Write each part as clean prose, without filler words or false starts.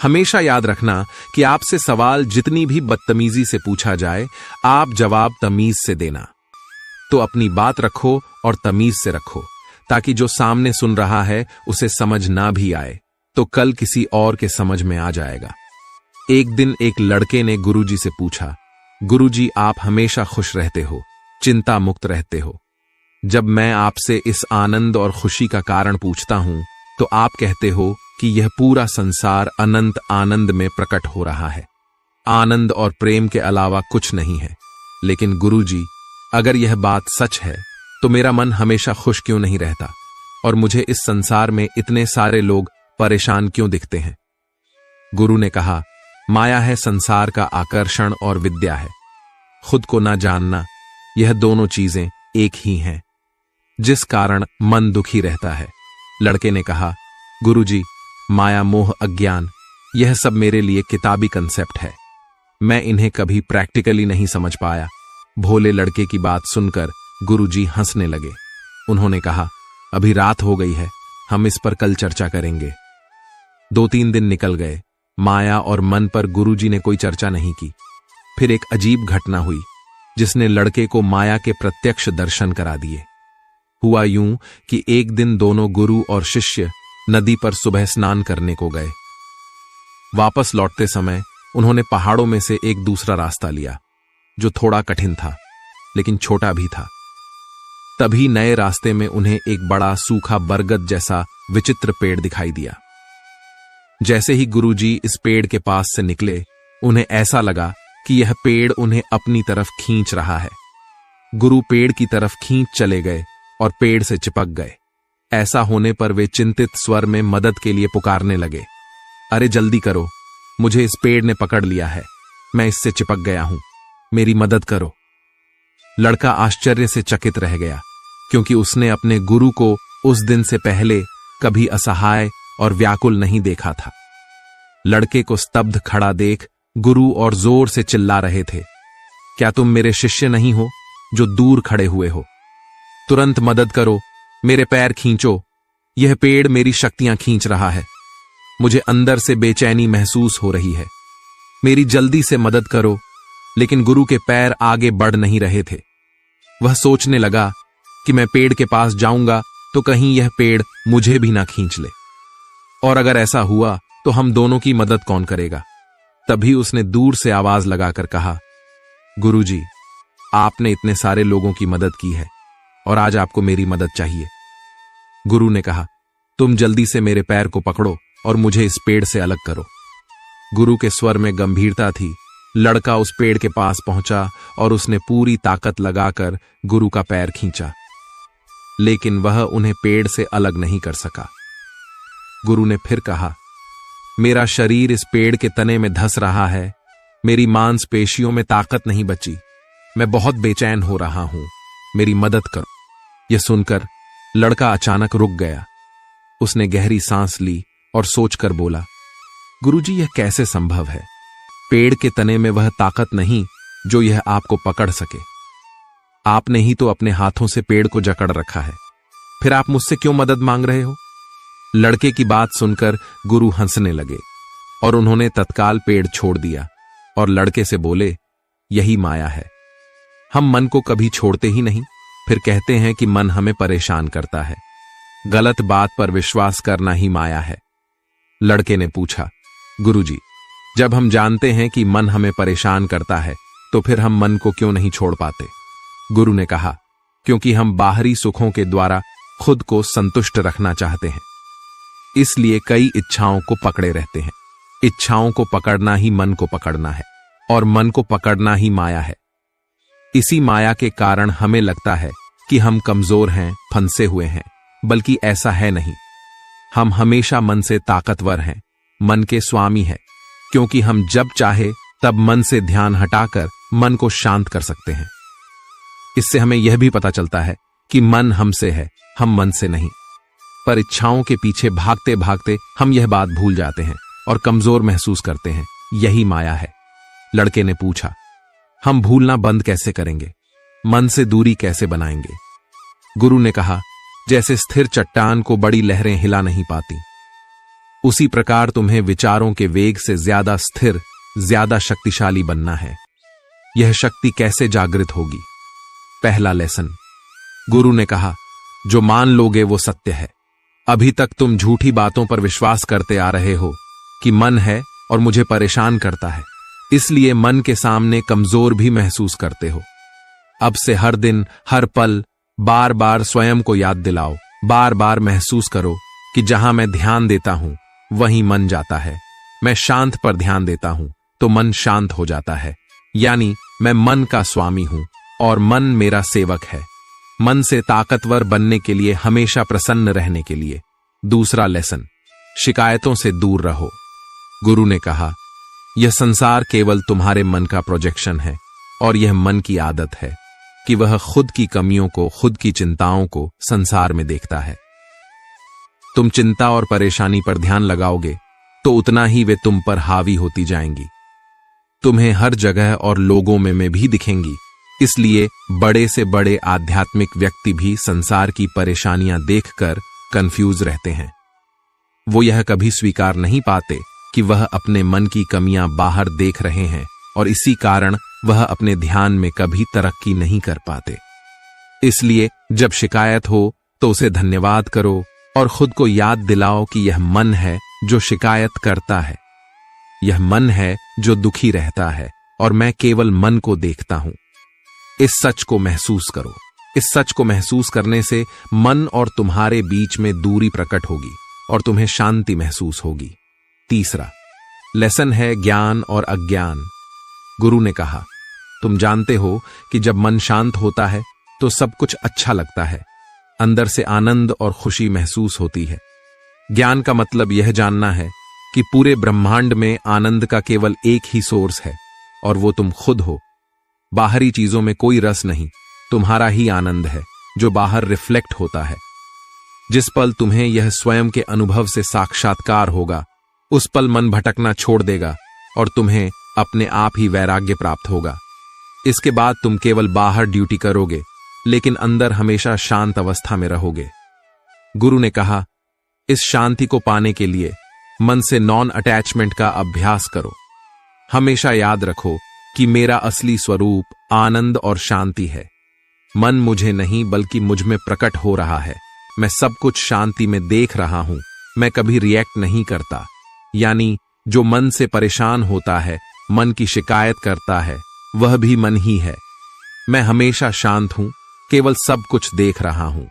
हमेशा याद रखना कि आपसे सवाल जितनी भी बदतमीजी से पूछा जाए, आप जवाब तमीज से देना। तो अपनी बात रखो और तमीज से रखो, ताकि जो सामने सुन रहा है उसे समझ ना भी आए तो कल किसी और के समझ में आ जाएगा। एक दिन एक लड़के ने गुरुजी से पूछा, गुरुजी आप हमेशा खुश रहते हो, चिंता मुक्त रहते हो। जब मैं आपसे इस आनंद और खुशी का कारण पूछता हूं तो आप कहते हो कि यह पूरा संसार अनंत आनंद में प्रकट हो रहा है, आनंद और प्रेम के अलावा कुछ नहीं है। लेकिन गुरुजी, अगर यह बात सच है तो मेरा मन हमेशा खुश क्यों नहीं रहता और मुझे इस संसार में इतने सारे लोग परेशान क्यों दिखते हैं? गुरु ने कहा, माया है संसार का आकर्षण और विद्या है खुद को ना जानना, यह दोनों चीजें एक ही हैं, जिस कारण मन दुखी रहता है। लड़के ने कहा, गुरुजी, माया मोह अज्ञान यह सब मेरे लिए किताबी कंसेप्ट है, मैं इन्हें कभी प्रैक्टिकली नहीं समझ पाया। भोले लड़के की बात सुनकर गुरुजी हंसने लगे। उन्होंने कहा, अभी रात हो गई है, हम इस पर कल चर्चा करेंगे। 2-3 दिन निकल गए, माया और मन पर गुरुजी ने कोई चर्चा नहीं की। फिर एक अजीब घटना हुई जिसने लड़के को माया के प्रत्यक्ष दर्शन करा दिए। हुआ यूं कि एक दिन दोनों गुरु और शिष्य नदी पर सुबह स्नान करने को गए। वापस लौटते समय उन्होंने पहाड़ों में से एक दूसरा रास्ता लिया जो थोड़ा कठिन था लेकिन छोटा भी था। तभी नए रास्ते में उन्हें एक बड़ा सूखा बरगद जैसा विचित्र पेड़ दिखाई दिया। जैसे ही गुरुजी इस पेड़ के पास से निकले, उन्हें ऐसा लगा कि यह पेड़ उन्हें अपनी तरफ खींच रहा है। गुरु पेड़ की तरफ खींच चले गए और पेड़ से चिपक गए। ऐसा होने पर वे चिंतित स्वर में मदद के लिए पुकारने लगे, अरे जल्दी करो, मुझे इस पेड़ ने पकड़ लिया है, मैं इससे चिपक गया हूं, मेरी मदद करो। लड़का आश्चर्य से चकित रह गया, क्योंकि उसने अपने गुरु को उस दिन से पहले कभी असहाय और व्याकुल नहीं देखा था। लड़के को स्तब्ध खड़ा देख गुरु और जोर से चिल्ला रहे थे, क्या तुम मेरे शिष्य नहीं हो जो दूर खड़े हुए हो? तुरंत मदद करो, मेरे पैर खींचो, यह पेड़ मेरी शक्तियां खींच रहा है, मुझे अंदर से बेचैनी महसूस हो रही है, मेरी जल्दी से मदद करो। लेकिन गुरु के पैर आगे बढ़ नहीं रहे थे। वह सोचने लगा कि मैं पेड़ के पास जाऊंगा तो कहीं यह पेड़ मुझे भी ना खींच ले, और अगर ऐसा हुआ तो हम दोनों की मदद कौन करेगा? तभी उसने दूर से आवाज लगाकर कहा, गुरुजी, आपने इतने सारे लोगों की मदद की है और आज आपको मेरी मदद चाहिए। गुरु ने कहा, तुम जल्दी से मेरे पैर को पकड़ो और मुझे इस पेड़ से अलग करो। गुरु के स्वर में गंभीरता थी। लड़का उस पेड़ के पास पहुंचा और उसने पूरी ताकत लगाकर गुरु का पैर खींचा, लेकिन वह उन्हें पेड़ से अलग नहीं कर सका। गुरु ने फिर कहा, मेरा शरीर इस पेड़ के तने में धंस रहा है, मेरी मांसपेशियों में ताकत नहीं बची, मैं बहुत बेचैन हो रहा हूं, मेरी मदद करो। यह सुनकर लड़का अचानक रुक गया। उसने गहरी सांस ली और सोचकर बोला, गुरुजी, यह कैसे संभव है? पेड़ के तने में वह ताकत नहीं जो यह आपको पकड़ सके। आपने ही तो अपने हाथों से पेड़ को जकड़ रखा है, फिर आप मुझसे क्यों मदद मांग रहे हो? लड़के की बात सुनकर गुरु हंसने लगे और उन्होंने तत्काल पेड़ छोड़ दिया और लड़के से बोले, यही माया है, हम मन को कभी छोड़ते ही नहीं, फिर कहते हैं कि मन हमें परेशान करता है। गलत बात पर विश्वास करना ही माया है। लड़के ने पूछा, गुरुजी, जब हम जानते हैं कि मन हमें परेशान करता है तो फिर हम मन को क्यों नहीं छोड़ पाते? गुरु ने कहा, क्योंकि हम बाहरी सुखों के द्वारा खुद को संतुष्ट रखना चाहते हैं, इसलिए कई इच्छाओं को पकड़े रहते हैं। इच्छाओं को पकड़ना ही मन को पकड़ना है और मन को पकड़ना ही माया है। इसी माया के कारण हमें लगता है कि हम कमजोर हैं, फंसे हुए हैं, बल्कि ऐसा है नहीं। हम हमेशा मन से ताकतवर हैं, मन के स्वामी हैं, क्योंकि हम जब चाहे तब मन से ध्यान हटाकर मन को शांत कर सकते हैं। इससे हमें यह भी पता चलता है कि मन हमसे है, हम मन से नहीं। पर इच्छाओं के पीछे भागते भागते हम यह बात भूल जाते हैं और कमजोर महसूस करते हैं। यही माया है। लड़के ने पूछा, हम भूलना बंद कैसे करेंगे? मन से दूरी कैसे बनाएंगे? गुरु ने कहा, जैसे स्थिर चट्टान को बड़ी लहरें हिला नहीं पाती। उसी प्रकार तुम्हें विचारों के वेग से ज्यादा स्थिर, ज्यादा शक्तिशाली बनना है। यह शक्ति कैसे जागृत होगी? पहला लेसन। गुरु ने कहा, जो मान लोगे वो सत्य है। अभी तक तुम झूठी बातों पर विश्वास करते आ रहे हो कि मन है और मुझे परेशान करता है, इसलिए मन के सामने कमजोर भी महसूस करते हो। अब से हर दिन, हर पल बार बार स्वयं को याद दिलाओ, बार बार महसूस करो कि जहां मैं ध्यान देता हूं वहीं मन जाता है। मैं शांत पर ध्यान देता हूं तो मन शांत हो जाता है। यानी मैं मन का स्वामी हूं और मन मेरा सेवक है। मन से ताकतवर बनने के लिए, हमेशा प्रसन्न रहने के लिए। दूसरा लेसन, शिकायतों से दूर रहो। गुरु ने कहा, यह संसार केवल तुम्हारे मन का प्रोजेक्शन है और यह मन की आदत है कि वह खुद की कमियों को, खुद की चिंताओं को संसार में देखता है। तुम चिंता और परेशानी पर ध्यान लगाओगे तो उतना ही वे तुम पर हावी होती जाएंगी। तुम्हें हर जगह और लोगों में भी दिखेंगी। इसलिए बड़े से बड़े आध्यात्मिक व्यक्ति भी संसार की परेशानियां देखकर कंफ्यूज रहते हैं। वो यह कभी स्वीकार नहीं पाते कि वह अपने मन की कमियां बाहर देख रहे हैं और इसी कारण वह अपने ध्यान में कभी तरक्की नहीं कर पाते। इसलिए जब शिकायत हो तो उसे धन्यवाद करो और खुद को याद दिलाओ कि यह मन है जो शिकायत करता है। यह मन है जो दुखी रहता है और मैं केवल मन को देखता हूं। इस सच को महसूस करो। इस सच को महसूस करने से मन और तुम्हारे बीच में दूरी प्रकट होगी और तुम्हें शांति महसूस होगी। तीसरा लेसन है ज्ञान और अज्ञान। गुरु ने कहा, तुम जानते हो कि जब मन शांत होता है तो सब कुछ अच्छा लगता है, अंदर से आनंद और खुशी महसूस होती है। ज्ञान का मतलब यह जानना है कि पूरे ब्रह्मांड में आनंद का केवल एक ही सोर्स है और वो तुम खुद हो। बाहरी चीजों में कोई रस नहीं, तुम्हारा ही आनंद है जो बाहर रिफ्लेक्ट होता है। जिस पल तुम्हें यह स्वयं के अनुभव से साक्षात्कार होगा, उस पल मन भटकना छोड़ देगा और तुम्हें अपने आप ही वैराग्य प्राप्त होगा। इसके बाद तुम केवल बाहर ड्यूटी करोगे लेकिन अंदर हमेशा शांत अवस्था में रहोगे। गुरु ने कहा, इस शांति को पाने के लिए मन से नॉन अटैचमेंट का अभ्यास करो। हमेशा याद रखो कि मेरा असली स्वरूप आनंद और शांति है। मन मुझे नहीं बल्कि मुझ में प्रकट हो रहा है। मैं सब कुछ शांति में देख रहा हूं। मैं कभी रिएक्ट नहीं करता। यानी जो मन से परेशान होता है, मन की शिकायत करता है, वह भी मन ही है। मैं हमेशा शांत हूं, केवल सब कुछ देख रहा हूं।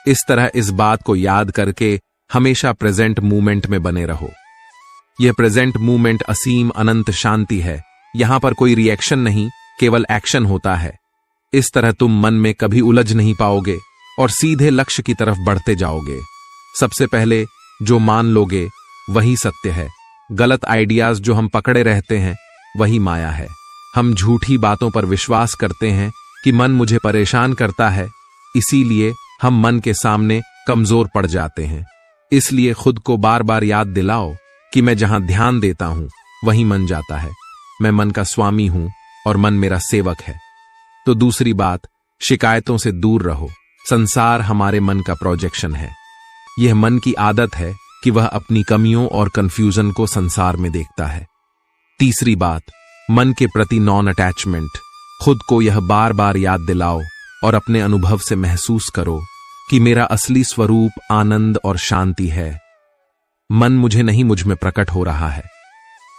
इस तरह इस बात को याद करके हमेशा प्रेजेंट मूवमेंट में बने रहो। यह प्रेजेंट मूवमेंट असीम अनंत शांति है। यहां पर कोई रिएक्शन नहीं, केवल एक्शन होता है। इस तरह तुम मन में कभी उलझ नहीं पाओगे और सीधे लक्ष्य की तरफ बढ़ते जाओगे। सबसे पहले जो मान लोगे वही सत्य है। गलत आइडियाज जो हम पकड़े रहते हैं वही माया है। हम झूठी बातों पर विश्वास करते हैं कि मन मुझे परेशान करता है, इसीलिए हम मन के सामने कमजोर पड़ जाते हैं। इसलिए खुद को बार बार याद दिलाओ कि मैं जहां ध्यान देता हूं वहीं मन जाता है। मैं मन का स्वामी हूं और मन मेरा सेवक है। तो दूसरी बात, शिकायतों से दूर रहो। संसार हमारे मन का प्रोजेक्शन है। यह मन की आदत है कि वह अपनी कमियों और कंफ्यूजन को संसार में देखता है। तीसरी बात, मन के प्रति नॉन अटैचमेंट। खुद को यह बार बार याद दिलाओ और अपने अनुभव से महसूस करो कि मेरा असली स्वरूप आनंद और शांति है। मन मुझे नहीं, मुझ में प्रकट हो रहा है।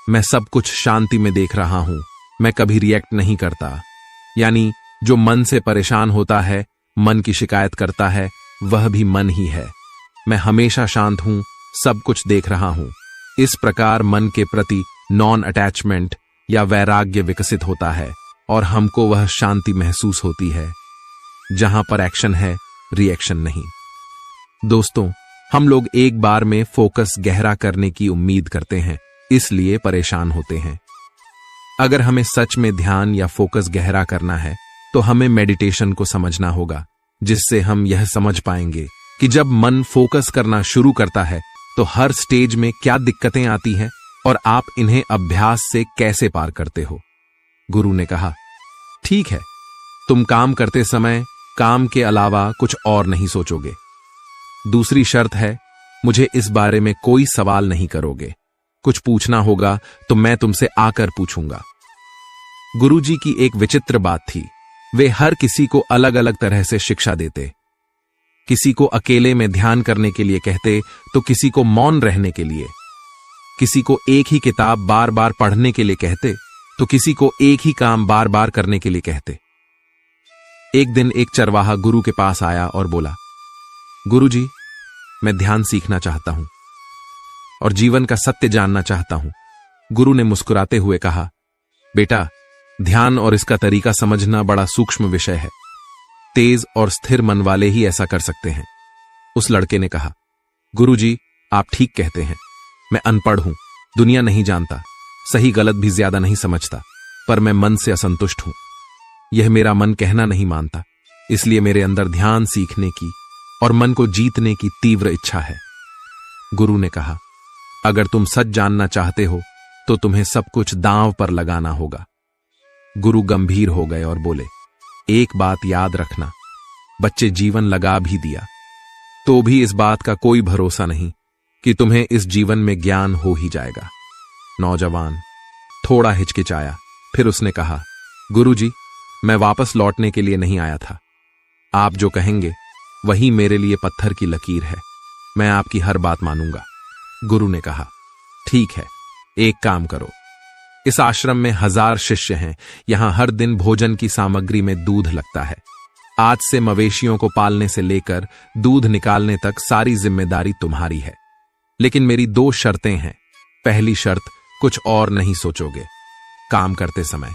मैं सब कुछ शांति में देख रहा हूं। मैं कभी रिएक्ट नहीं करता। यानी जो मन से परेशान होता है, मन की शिकायत करता है, वह भी मन ही है। मैं हमेशा शांत हूं, सब कुछ देख रहा हूं। इस प्रकार मन के प्रति नॉन अटैचमेंट या वैराग्य विकसित होता है और हमको वह शांति महसूस होती है जहां पर एक्शन है, रिएक्शन नहीं। दोस्तों, हम लोग एक बार में फोकस गहरा करने की उम्मीद करते हैं, इसलिए परेशान होते हैं। अगर हमें सच में ध्यान या फोकस गहरा करना है तो हमें मेडिटेशन को समझना होगा, जिससे हम यह समझ पाएंगे कि जब मन फोकस करना शुरू करता है तो हर स्टेज में क्या दिक्कतें आती हैं और आप इन्हें अभ्यास से कैसे पार करते हो। गुरु ने कहा, ठीक है, तुम काम करते समय काम के अलावा कुछ और नहीं सोचोगे। दूसरी शर्त है मुझे इस बारे में कोई सवाल नहीं करोगे। कुछ पूछना होगा तो मैं तुमसे आकर पूछूंगा। गुरुजी की एक विचित्र बात थी, वे हर किसी को अलग अलग तरह से शिक्षा देते। किसी को अकेले में ध्यान करने के लिए कहते तो किसी को मौन रहने के लिए, किसी को एक ही किताब बार बार पढ़ने के लिए कहते तो किसी को एक ही काम बार बार करने के लिए कहते। एक दिन एक चरवाहा गुरु के पास आया और बोला, गुरुजी, मैं ध्यान सीखना चाहता हूं और जीवन का सत्य जानना चाहता हूं। गुरु ने मुस्कुराते हुए कहा, बेटा, ध्यान और इसका तरीका समझना बड़ा सूक्ष्म विषय है। तेज और स्थिर मन वाले ही ऐसा कर सकते हैं। उस लड़के ने कहा, गुरुजी, आप ठीक कहते हैं। मैं अनपढ़ हूं, दुनिया नहीं जानता, सही गलत भी ज्यादा नहीं समझता, पर मैं मन से असंतुष्ट हूं। यह मेरा मन कहना नहीं मानता, इसलिए मेरे अंदर ध्यान सीखने की और मन को जीतने की तीव्र इच्छा है। गुरु ने कहा, अगर तुम सच जानना चाहते हो तो तुम्हें सब कुछ दांव पर लगाना होगा। गुरु गंभीर हो गए और बोले, एक बात याद रखना, बच्चे जीवन लगा भी दिया तो भी इस बात का कोई भरोसा नहीं कि तुम्हें इस जीवन में ज्ञान हो ही जाएगा। नौजवान थोड़ा हिचकिचाया, फिर उसने कहा, गुरुजी, मैं वापस लौटने के लिए नहीं आया था। आप जो कहेंगे वही मेरे लिए पत्थर की लकीर है। मैं आपकी हर बात मानूंगा। गुरु ने कहा, ठीक है, एक काम करो, इस आश्रम में 1000 शिष्य हैं। यहां हर दिन भोजन की सामग्री में दूध लगता है। आज से मवेशियों को पालने से लेकर दूध निकालने तक सारी जिम्मेदारी तुम्हारी है। लेकिन मेरी 2 शर्तें हैं। पहली शर्त, कुछ और नहीं सोचोगे काम करते समय।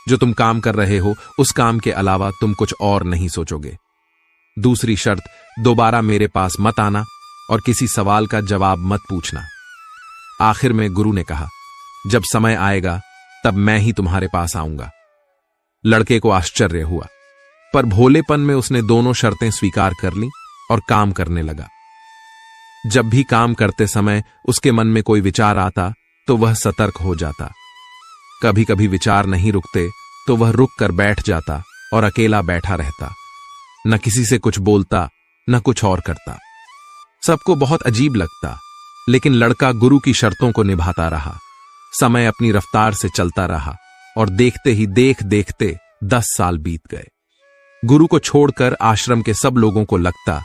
जो तुम काम कर रहे हो उस काम के अलावा तुम कुछ और नहीं सोचोगे। दूसरी शर्त, दोबारा मेरे पास मत आना और किसी सवाल का जवाब मत पूछना। आखिर में गुरु ने कहा, जब समय आएगा तब मैं ही तुम्हारे पास आऊंगा। लड़के को आश्चर्य हुआ, पर भोलेपन में उसने दोनों शर्तें स्वीकार कर लीं और काम करने लगा। जब भी काम करते समय उसके मन में कोई विचार आता तो वह सतर्क हो जाता। कभी कभी विचार नहीं रुकते तो वह रुक कर बैठ जाता और अकेला बैठा रहता, न किसी से कुछ बोलता न कुछ और करता। सबको बहुत अजीब लगता, लेकिन लड़का गुरु की शर्तों को निभाता रहा। समय अपनी रफ्तार से चलता रहा और देखते ही देखते 10 साल बीत गए। गुरु को छोड़कर आश्रम के सब लोगों को लगता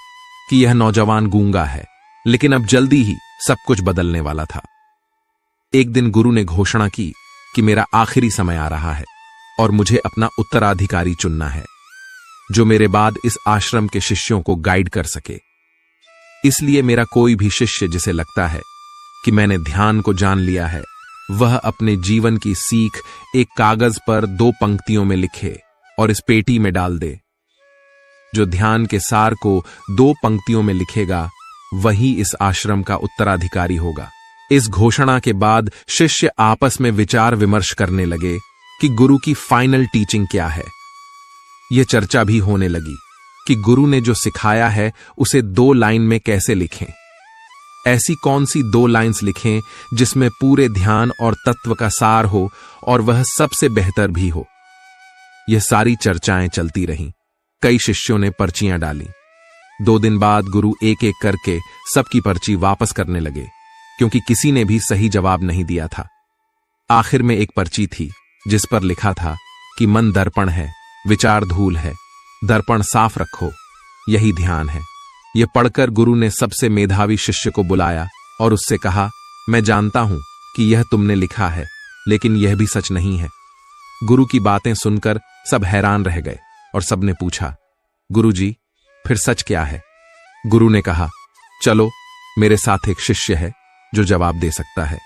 कि यह नौजवान गूंगा है, लेकिन अब जल्दी ही सब कुछ बदलने वाला था। एक दिन गुरु ने घोषणा की कि मेरा आखिरी समय आ रहा है और मुझे अपना उत्तराधिकारी चुनना है, जो मेरे बाद इस आश्रम के शिष्यों को गाइड कर सके। इसलिए मेरा कोई भी शिष्य जिसे लगता है कि मैंने ध्यान को जान लिया है, वह अपने जीवन की सीख एक कागज पर 2 पंक्तियों में लिखे और इस पेटी में डाल दे। जो ध्यान के सार को 2 पंक्तियों में लिखेगा वही इस आश्रम का उत्तराधिकारी होगा। इस घोषणा के बाद शिष्य आपस में विचार विमर्श करने लगे कि गुरु की फाइनल टीचिंग क्या है। यह चर्चा भी होने लगी कि गुरु ने जो सिखाया है उसे 2 लाइन में कैसे लिखें। ऐसी कौन सी 2 लाइंस लिखें जिसमें पूरे ध्यान और तत्व का सार हो और वह सबसे बेहतर भी हो। यह सारी चर्चाएं चलती रहीं। कई शिष्यों ने पर्चियां डाली। 2 दिन बाद गुरु एक एक करके सबकी पर्ची वापस करने लगे, क्योंकि किसी ने भी सही जवाब नहीं दिया था। आखिर में एक पर्ची थी जिस पर लिखा था कि मन दर्पण है, विचार धूल है, दर्पण साफ रखो, यही ध्यान है। यह पढ़कर गुरु ने सबसे मेधावी शिष्य को बुलाया और उससे कहा, मैं जानता हूं कि यह तुमने लिखा है, लेकिन यह भी सच नहीं है। गुरु की बातें सुनकर सब हैरान रह गए और सबने पूछा, गुरुजी, फिर सच क्या है? गुरु ने कहा, चलो, मेरे साथ एक शिष्य है जो जवाब दे सकता है।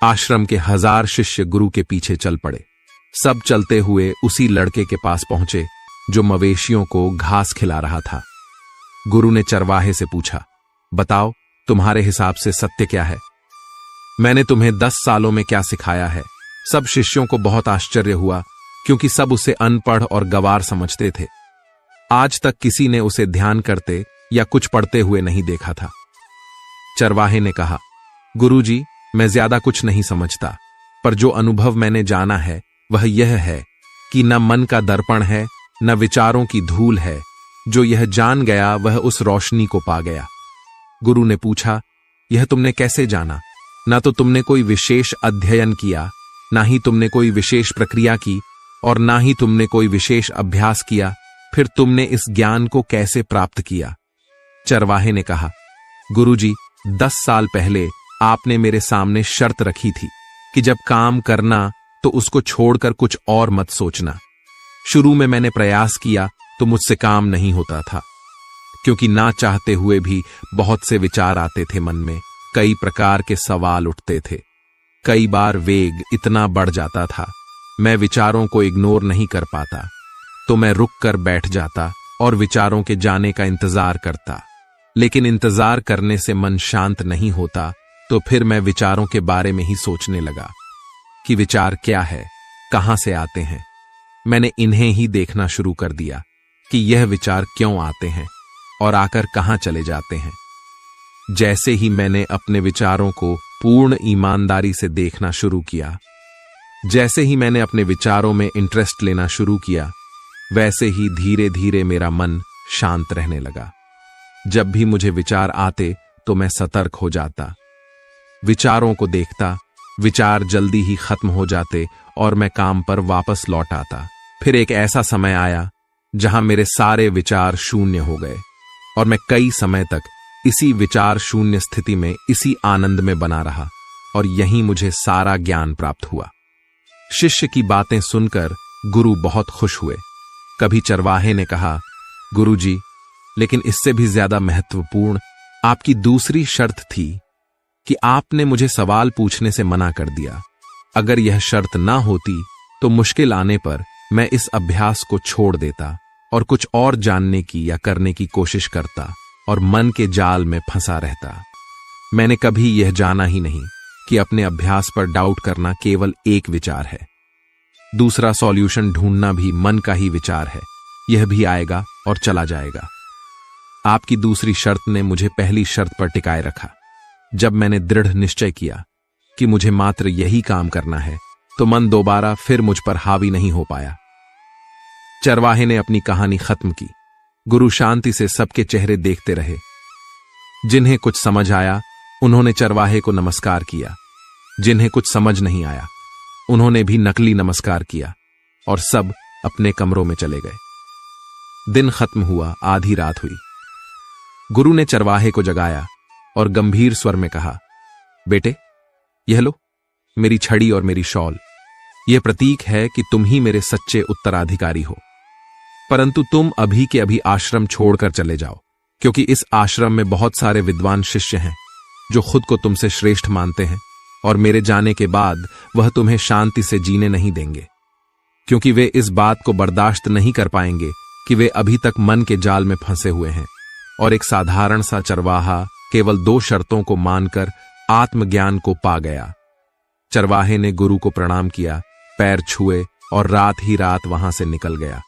आश्रम के 1000 शिष्य गुरु के पीछे चल पड़े। सब चलते हुए उसी लड़के के पास पहुंचे जो मवेशियों को घास खिला रहा था। गुरु ने चरवाहे से पूछा, बताओ, तुम्हारे हिसाब से सत्य क्या है? मैंने तुम्हें 10 सालों में क्या सिखाया है? सब शिष्यों को बहुत आश्चर्य हुआ, क्योंकि सब उसे अनपढ़ और गवार समझते थे। आज तक किसी ने उसे ध्यान करते या कुछ पढ़ते हुए नहीं देखा था। चरवाहे ने कहा, गुरुजी, मैं ज्यादा कुछ नहीं समझता, पर जो अनुभव मैंने जाना है वह यह है कि न मन का दर्पण है, न विचारों की धूल है। जो यह जान गया वह उस रोशनी को पा गया। गुरु ने पूछा, यह तुमने कैसे जाना? ना तो तुमने कोई विशेष अध्ययन किया, ना ही तुमने कोई विशेष प्रक्रिया की, और ना ही तुमने कोई विशेष अभ्यास किया, फिर तुमने इस ज्ञान को कैसे प्राप्त किया? चरवाहे ने कहा, गुरुजी, 10 साल पहले आपने मेरे सामने शर्त रखी थी कि जब काम करना तो उसको छोड़कर कुछ और मत सोचना। शुरू में मैंने प्रयास किया तो मुझसे काम नहीं होता था, क्योंकि ना चाहते हुए भी बहुत से विचार आते थे मन में, कई प्रकार के सवाल उठते थे। कई बार वेग इतना बढ़ जाता था, मैं विचारों को इग्नोर नहीं कर पाता, तो मैं रुक कर बैठ जाता और विचारों के जाने का इंतजार करता। लेकिन इंतजार करने से मन शांत नहीं होता, तो फिर मैं विचारों के बारे में ही सोचने लगा कि विचार क्या है, कहां से आते हैं। मैंने इन्हें ही देखना शुरू कर दिया कि यह विचार क्यों आते हैं और आकर कहां चले जाते हैं। जैसे ही मैंने अपने विचारों को पूर्ण ईमानदारी से देखना शुरू किया, जैसे ही मैंने अपने विचारों में इंटरेस्ट लेना शुरू किया, वैसे ही धीरे धीरे मेरा मन शांत रहने लगा। जब भी मुझे विचार आते तो मैं सतर्क हो जाता, विचारों को देखता, विचार जल्दी ही खत्म हो जाते और मैं काम पर वापस लौट आता। फिर एक ऐसा समय आया जहां मेरे सारे विचार शून्य हो गए और मैं कई समय तक इसी विचार शून्य स्थिति में, इसी आनंद में बना रहा, और यहीं मुझे सारा ज्ञान प्राप्त हुआ। शिष्य की बातें सुनकर गुरु बहुत खुश हुए। कभी चरवाहे ने कहा, गुरुजी, लेकिन इससे भी ज्यादा महत्वपूर्ण आपकी दूसरी शर्त थी कि आपने मुझे सवाल पूछने से मना कर दिया। अगर यह शर्त ना होती तो मुश्किल आने पर मैं इस अभ्यास को छोड़ देता और कुछ और जानने की या करने की कोशिश करता और मन के जाल में फंसा रहता। मैंने कभी यह जाना ही नहीं कि अपने अभ्यास पर डाउट करना केवल एक विचार है। दूसरा सॉल्यूशन ढूंढना भी मन का ही विचार है, यह भी आएगा और चला जाएगा। आपकी दूसरी शर्त ने मुझे पहली शर्त पर टिकाए रखा। जब मैंने दृढ़ निश्चय किया कि मुझे मात्र यही काम करना है, तो मन दोबारा फिर मुझ पर हावी नहीं हो पाया। चरवाहे ने अपनी कहानी खत्म की। गुरु शांति से सबके चेहरे देखते रहे। जिन्हें कुछ समझ आया उन्होंने चरवाहे को नमस्कार किया, जिन्हें कुछ समझ नहीं आया उन्होंने भी नकली नमस्कार किया, और सब अपने कमरों में चले गए। दिन खत्म हुआ, आधी रात हुई। गुरु ने चरवाहे को जगाया और गंभीर स्वर में कहा, बेटे, यह लो मेरी छड़ी और मेरी शॉल। यह प्रतीक है कि तुम ही मेरे सच्चे उत्तराधिकारी हो, परंतु तुम अभी के अभी आश्रम छोड़कर चले जाओ, क्योंकि इस आश्रम में बहुत सारे विद्वान शिष्य हैं जो खुद को तुमसे श्रेष्ठ मानते हैं, और मेरे जाने के बाद वह तुम्हें शांति से जीने नहीं देंगे, क्योंकि वे इस बात को बर्दाश्त नहीं कर पाएंगे कि वे अभी तक मन के जाल में फंसे हुए हैं, और एक साधारण सा चरवाहा केवल 2 शर्तों को मानकर आत्मज्ञान को पा गया। चरवाहे ने गुरु को प्रणाम किया, पैर छुए और रात ही रात वहां से निकल गया।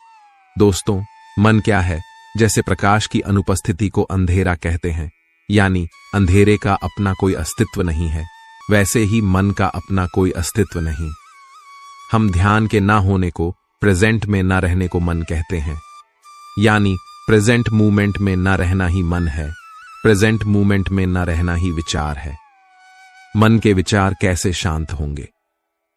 दोस्तों, मन क्या है? जैसे प्रकाश की अनुपस्थिति को अंधेरा कहते हैं, यानी अंधेरे का अपना कोई अस्तित्व नहीं है, वैसे ही मन का अपना कोई अस्तित्व नहीं। हम ध्यान के ना होने को, प्रेजेंट में ना रहने को मन कहते हैं, यानी प्रेजेंट मूवमेंट में ना रहना ही मन है, प्रेजेंट मूवमेंट में ना रहना ही विचार है। मन के विचार कैसे शांत होंगे?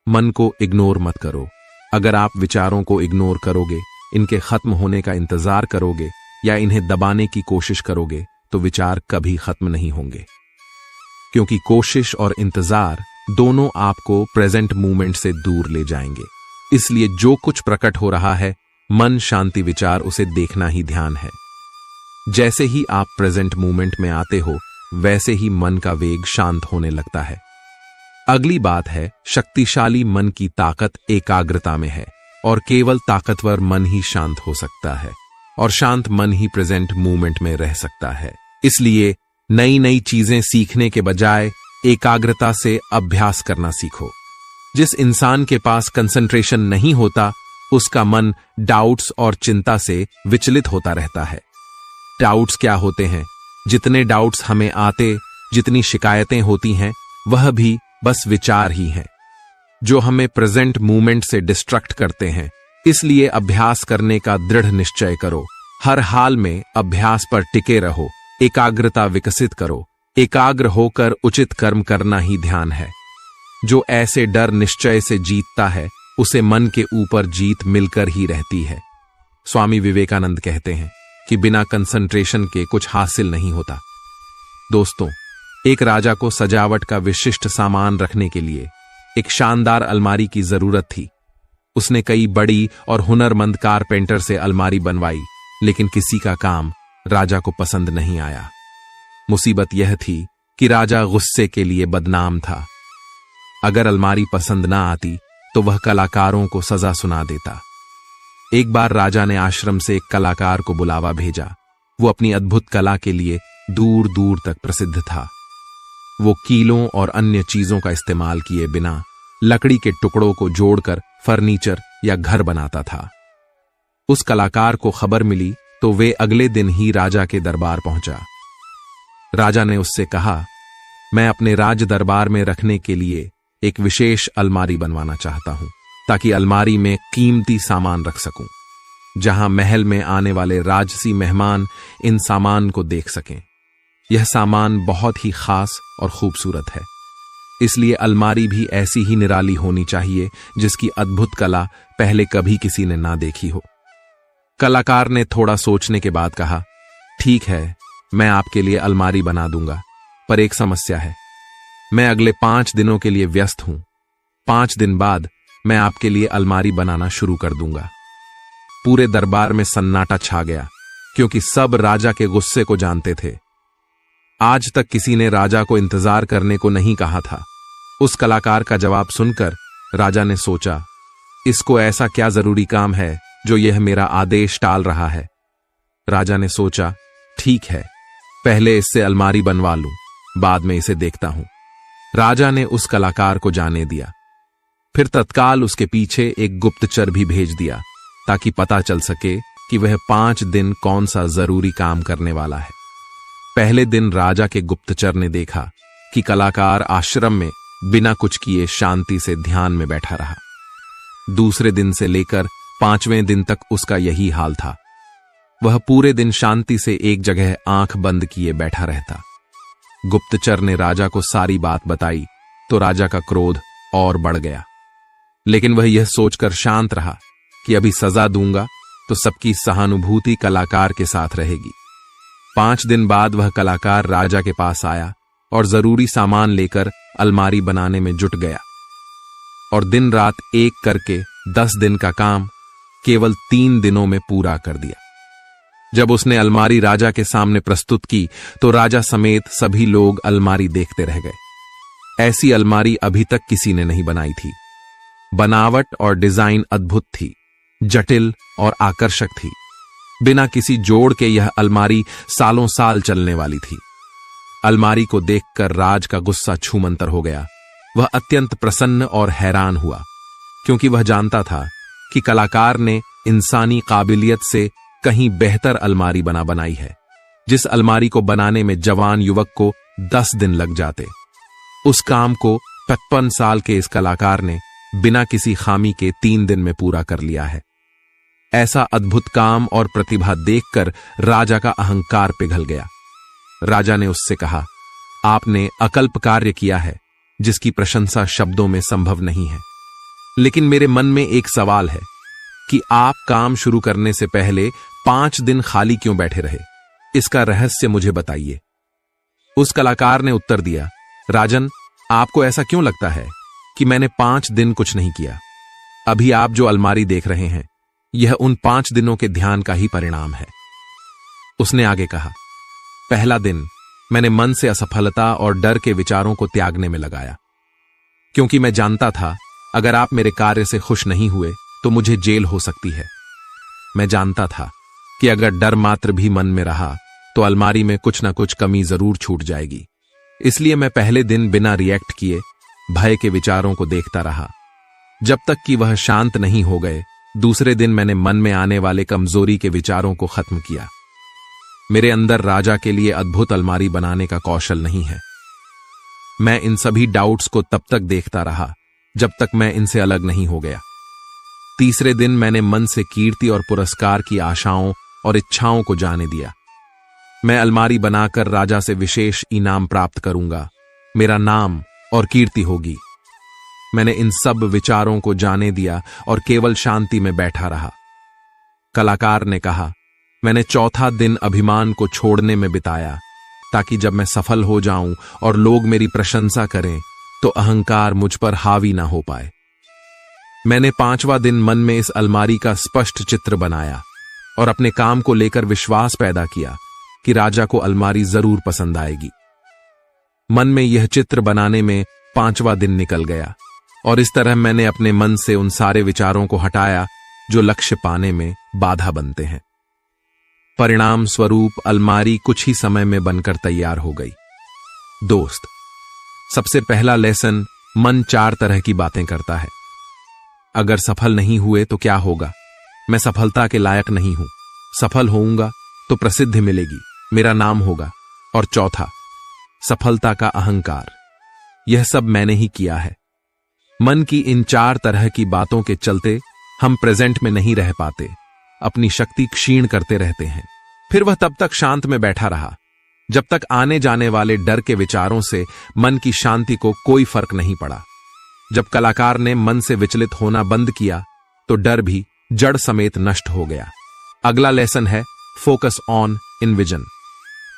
मन को इग्नोर मत करो। अगर आप विचारों को इग्नोर करोगे, इनके खत्म होने का इंतजार करोगे या इन्हें दबाने की कोशिश करोगे, तो विचार कभी खत्म नहीं होंगे, क्योंकि कोशिश और इंतजार दोनों आपको प्रेजेंट मूवमेंट से दूर ले जाएंगे। इसलिए जो कुछ प्रकट हो रहा है, मन शांति विचार, उसे देखना ही ध्यान है। जैसे ही आप प्रेजेंट मूवमेंट में आते हो, वैसे ही मन का वेग शांत होने लगता है। अगली बात है, शक्तिशाली मन की ताकत एकाग्रता में है, और केवल ताकतवर मन ही शांत हो सकता है, और शांत मन ही प्रेजेंट मूवमेंट में रह सकता है। इसलिए नई नई चीजें सीखने के बजाय एकाग्रता से अभ्यास करना सीखो। जिस इंसान के पास कंसंट्रेशन नहीं होता, उसका मन डाउट्स और चिंता से विचलित होता रहता है। डाउट्स क्या होते हैं? जितने डाउट्स हमें आते, जितनी शिकायतें होती हैं, वह भी बस विचार ही हैं, जो हमें प्रेजेंट मूवमेंट से डिस्ट्रैक्ट करते हैं। इसलिए अभ्यास करने का दृढ़ निश्चय करो। हर हाल में अभ्यास पर टिके रहो, एकाग्रता विकसित करो। एकाग्र होकर उचित कर्म करना ही ध्यान है। जो ऐसे डर निश्चय से जीतता है उसे मन के ऊपर जीत मिलकर ही रहती है। स्वामी विवेकानंद कहते हैं कि बिना कंसंट्रेशन के कुछ हासिल नहीं होता। दोस्तों, एक राजा को सजावट का विशिष्ट सामान रखने के लिए एक शानदार अलमारी की जरूरत थी। उसने कई बड़ी और हुनरमंद कारपेंटर से अलमारी बनवाई, लेकिन किसी का काम राजा को पसंद नहीं आया। मुसीबत यह थी कि राजा गुस्से के लिए बदनाम था। अगर अलमारी पसंद ना आती तो वह कलाकारों को सजा सुना देता। एक बार राजा ने आश्रम से एक कलाकार को बुलावा भेजा। वो अपनी अद्भुत कला के लिए दूर दूर तक प्रसिद्ध था। वो कीलों और अन्य चीजों का इस्तेमाल किए बिना लकड़ी के टुकड़ों को जोड़कर फर्नीचर या घर बनाता था। उस कलाकार को खबर मिली तो वे अगले दिन ही राजा के दरबार पहुंचा। राजा ने उससे कहा, मैं अपने राज दरबार में रखने के लिए एक विशेष अलमारी बनवाना चाहता हूं, ताकि अलमारी में कीमती सामान रख सकूं, जहां महल में आने वाले राजसी मेहमान इन सामान को देख सकें। यह सामान बहुत ही खास और खूबसूरत है, इसलिए अलमारी भी ऐसी ही निराली होनी चाहिए जिसकी अद्भुत कला पहले कभी किसी ने ना देखी हो। कलाकार ने थोड़ा सोचने के बाद कहा, ठीक है, मैं आपके लिए अलमारी बना दूंगा, पर एक समस्या है। मैं अगले 5 दिनों के लिए व्यस्त हूं। 5 दिन बाद मैं आपके लिए अलमारी बनाना शुरू कर दूंगा। पूरे दरबार में सन्नाटा छा गया, क्योंकि सब राजा के गुस्से को जानते थे। आज तक किसी ने राजा को इंतजार करने को नहीं कहा था। उस कलाकार का जवाब सुनकर राजा ने सोचा, इसको ऐसा क्या जरूरी काम है जो यह मेरा आदेश टाल रहा है। राजा ने सोचा, ठीक है, पहले इससे अलमारी बनवा लूं, बाद में इसे देखता हूं। राजा ने उस कलाकार को जाने दिया। फिर तत्काल उसके पीछे एक गुप्तचर भी भेज दिया, ताकि पता चल सके कि वह 5 दिन कौन सा जरूरी काम करने वाला है। पहले दिन राजा के गुप्तचर ने देखा कि कलाकार आश्रम में बिना कुछ किए शांति से ध्यान में बैठा रहा। दूसरे दिन से लेकर 5वें दिन तक उसका यही हाल था। वह पूरे दिन शांति से एक जगह आंख बंद किए बैठा रहता। गुप्तचर ने राजा को सारी बात बताई तो राजा का क्रोध और बढ़ गया, लेकिन वह यह सोचकर शांत रहा कि अभी सजा दूंगा तो सबकी सहानुभूति कलाकार के साथ रहेगी। 5 दिन बाद वह कलाकार राजा के पास आया और जरूरी सामान लेकर अलमारी बनाने में जुट गया, और दिन रात एक करके 10 दिन का काम केवल 3 दिनों में पूरा कर दिया। जब उसने अलमारी राजा के सामने प्रस्तुत की तो राजा समेत सभी लोग अलमारी देखते रह गए। ऐसी अलमारी अभी तक किसी ने नहीं बनाई थी। बनावट और डिजाइन अद्भुत थी, जटिल और आकर्षक थी। बिना किसी जोड़ के यह अलमारी सालों साल चलने वाली थी। अलमारी को देखकर राज का गुस्सा छूमंतर हो गया। वह अत्यंत प्रसन्न और हैरान हुआ, क्योंकि वह जानता था कि कलाकार ने इंसानी काबिलियत से कहीं बेहतर अलमारी बनाई है। जिस अलमारी को बनाने में जवान युवक को 10 दिन लग जाते, उस काम को 55 साल के इस कलाकार ने बिना किसी खामी के 3 दिन में पूरा कर लिया है। ऐसा अद्भुत काम और प्रतिभा देखकर राजा का अहंकार पिघल गया। राजा ने उससे कहा, आपने अकल्प कार्य किया है जिसकी प्रशंसा शब्दों में संभव नहीं है, लेकिन मेरे मन में एक सवाल है कि आप काम शुरू करने से पहले 5 दिन खाली क्यों बैठे रहे? इसका रहस्य मुझे बताइए। उस कलाकार ने उत्तर दिया, राजन, आपको ऐसा क्यों लगता है कि मैंने 5 दिन कुछ नहीं किया? अभी आप जो अलमारी देख रहे हैं, यह उन 5 दिनों के ध्यान का ही परिणाम है। उसने आगे कहा, पहला दिन मैंने मन से असफलता और डर के विचारों को त्यागने में लगाया, क्योंकि मैं जानता था अगर आप मेरे कार्य से खुश नहीं हुए तो मुझे जेल हो सकती है। मैं जानता था कि अगर डर मात्र भी मन में रहा तो अलमारी में कुछ ना कुछ कमी जरूर छूट जाएगी। इसलिए मैं पहले दिन बिना रिएक्ट किए भय के विचारों को देखता रहा, जब तक कि वह शांत नहीं हो गए। दूसरे दिन मैंने मन में आने वाले कमजोरी के विचारों को खत्म किया। मेरे अंदर राजा के लिए अद्भुत अलमारी बनाने का कौशल नहीं है। मैं इन सभी डाउट्स को तब तक देखता रहा जब तक मैं इनसे अलग नहीं हो गया। तीसरे दिन मैंने मन से कीर्ति और पुरस्कार की आशाओं और इच्छाओं को जाने दिया। मैं अलमारी बनाकर राजा से विशेष इनाम प्राप्त करूंगा। मेरा नाम और कीर्ति होगी। मैंने इन सब विचारों को जाने दिया और केवल शांति में बैठा रहा। कलाकार ने कहा, मैंने चौथा दिन अभिमान को छोड़ने में बिताया, ताकि जब मैं सफल हो जाऊं और लोग मेरी प्रशंसा करें तो अहंकार मुझ पर हावी ना हो पाए। मैंने 5वां दिन मन में इस अलमारी का स्पष्ट चित्र बनाया और अपने काम को लेकर विश्वास पैदा किया कि राजा को अलमारी जरूर पसंद आएगी। मन में यह चित्र बनाने में 5वां दिन निकल गया और इस तरह मैंने अपने मन से उन सारे विचारों को हटाया जो लक्ष्य पाने में बाधा बनते हैं। परिणाम स्वरूप अलमारी कुछ ही समय में बनकर तैयार हो गई। दोस्त, सबसे पहला लेसन, मन 4 तरह की बातें करता है। अगर सफल नहीं हुए तो क्या होगा? मैं सफलता के लायक नहीं हूं। सफल होऊंगा तो प्रसिद्धि मिलेगी, मेरा नाम होगा। और चौथा, सफलता का अहंकार। यह सब मैंने ही किया है। मन की इन 4 तरह की बातों के चलते हम प्रेजेंट में नहीं रह पाते, अपनी शक्ति क्षीण करते रहते हैं। फिर वह तब तक शांत में बैठा रहा जब तक आने जाने वाले डर के विचारों से मन की शांति को कोई फर्क नहीं पड़ा। जब कलाकार ने मन से विचलित होना बंद किया तो डर भी जड़ समेत नष्ट हो गया। अगला लेसन है फोकस ऑन इन विजन।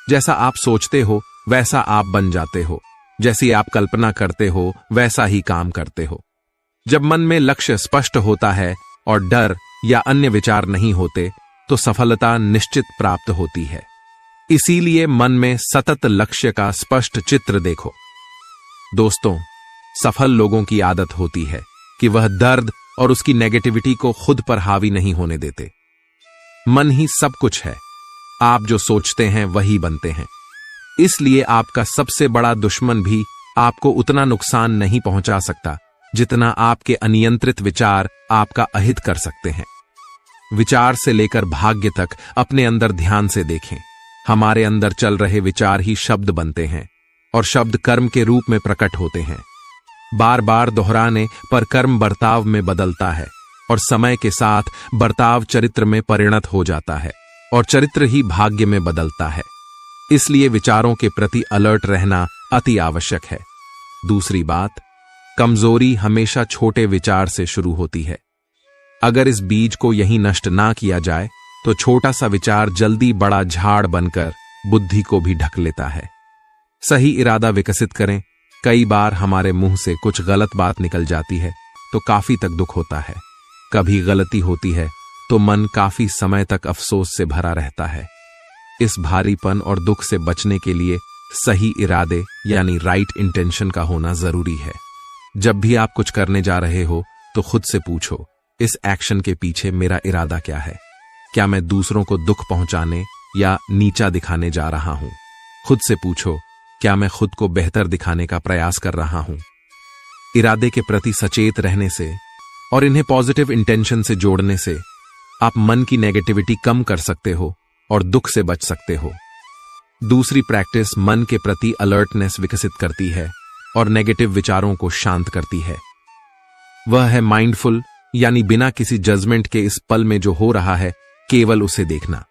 जैसा आप सोचते हो वैसा आप बन जाते हो। जैसी आप कल्पना करते हो वैसा ही काम करते हो। जब मन में लक्ष्य स्पष्ट होता है और डर या अन्य विचार नहीं होते तो सफलता निश्चित प्राप्त होती है। इसीलिए मन में सतत लक्ष्य का स्पष्ट चित्र देखो। दोस्तों, सफल लोगों की आदत होती है कि वह दर्द और उसकी नेगेटिविटी को खुद पर हावी नहीं होने देते। मन ही सब कुछ है। आप जो सोचते हैं वही बनते हैं। इसलिए आपका सबसे बड़ा दुश्मन भी आपको उतना नुकसान नहीं पहुंचा सकता जितना आपके अनियंत्रित विचार आपका अहित कर सकते हैं। विचार से लेकर भाग्य तक अपने अंदर ध्यान से देखें। हमारे अंदर चल रहे विचार ही शब्द बनते हैं और शब्द कर्म के रूप में प्रकट होते हैं। बार बार दोहराने पर कर्म बर्ताव में बदलता है और समय के साथ बर्ताव चरित्र में परिणत हो जाता है और चरित्र ही भाग्य में बदलता है। इसलिए विचारों के प्रति अलर्ट रहना अति आवश्यक है। दूसरी बात, कमजोरी हमेशा छोटे विचार से शुरू होती है। अगर इस बीज को यहीं नष्ट ना किया जाए तो छोटा सा विचार जल्दी बड़ा झाड़ बनकर बुद्धि को भी ढक लेता है। सही इरादा विकसित करें। कई बार हमारे मुंह से कुछ गलत बात निकल जाती है तो काफी तक दुख होता है। कभी गलती होती है तो मन काफी समय तक अफसोस से भरा रहता है। इस भारीपन और दुख से बचने के लिए सही इरादे यानी राइट इंटेंशन का होना जरूरी है। जब भी आप कुछ करने जा रहे हो तो खुद से पूछो, इस एक्शन के पीछे मेरा इरादा क्या है? क्या मैं दूसरों को दुख पहुंचाने या नीचा दिखाने जा रहा हूं? खुद से पूछो, क्या मैं खुद को बेहतर दिखाने का प्रयास कर रहा हूं? इरादे के प्रति सचेत रहने से और इन्हें पॉजिटिव इंटेंशन से जोड़ने से आप मन की नेगेटिविटी कम कर सकते हो और दुख से बच सकते हो। दूसरी प्रैक्टिस मन के प्रति अलर्टनेस विकसित करती है और नेगेटिव विचारों को शांत करती है। वह है माइंडफुल, यानी बिना किसी जजमेंट के इस पल में जो हो रहा है केवल उसे देखना।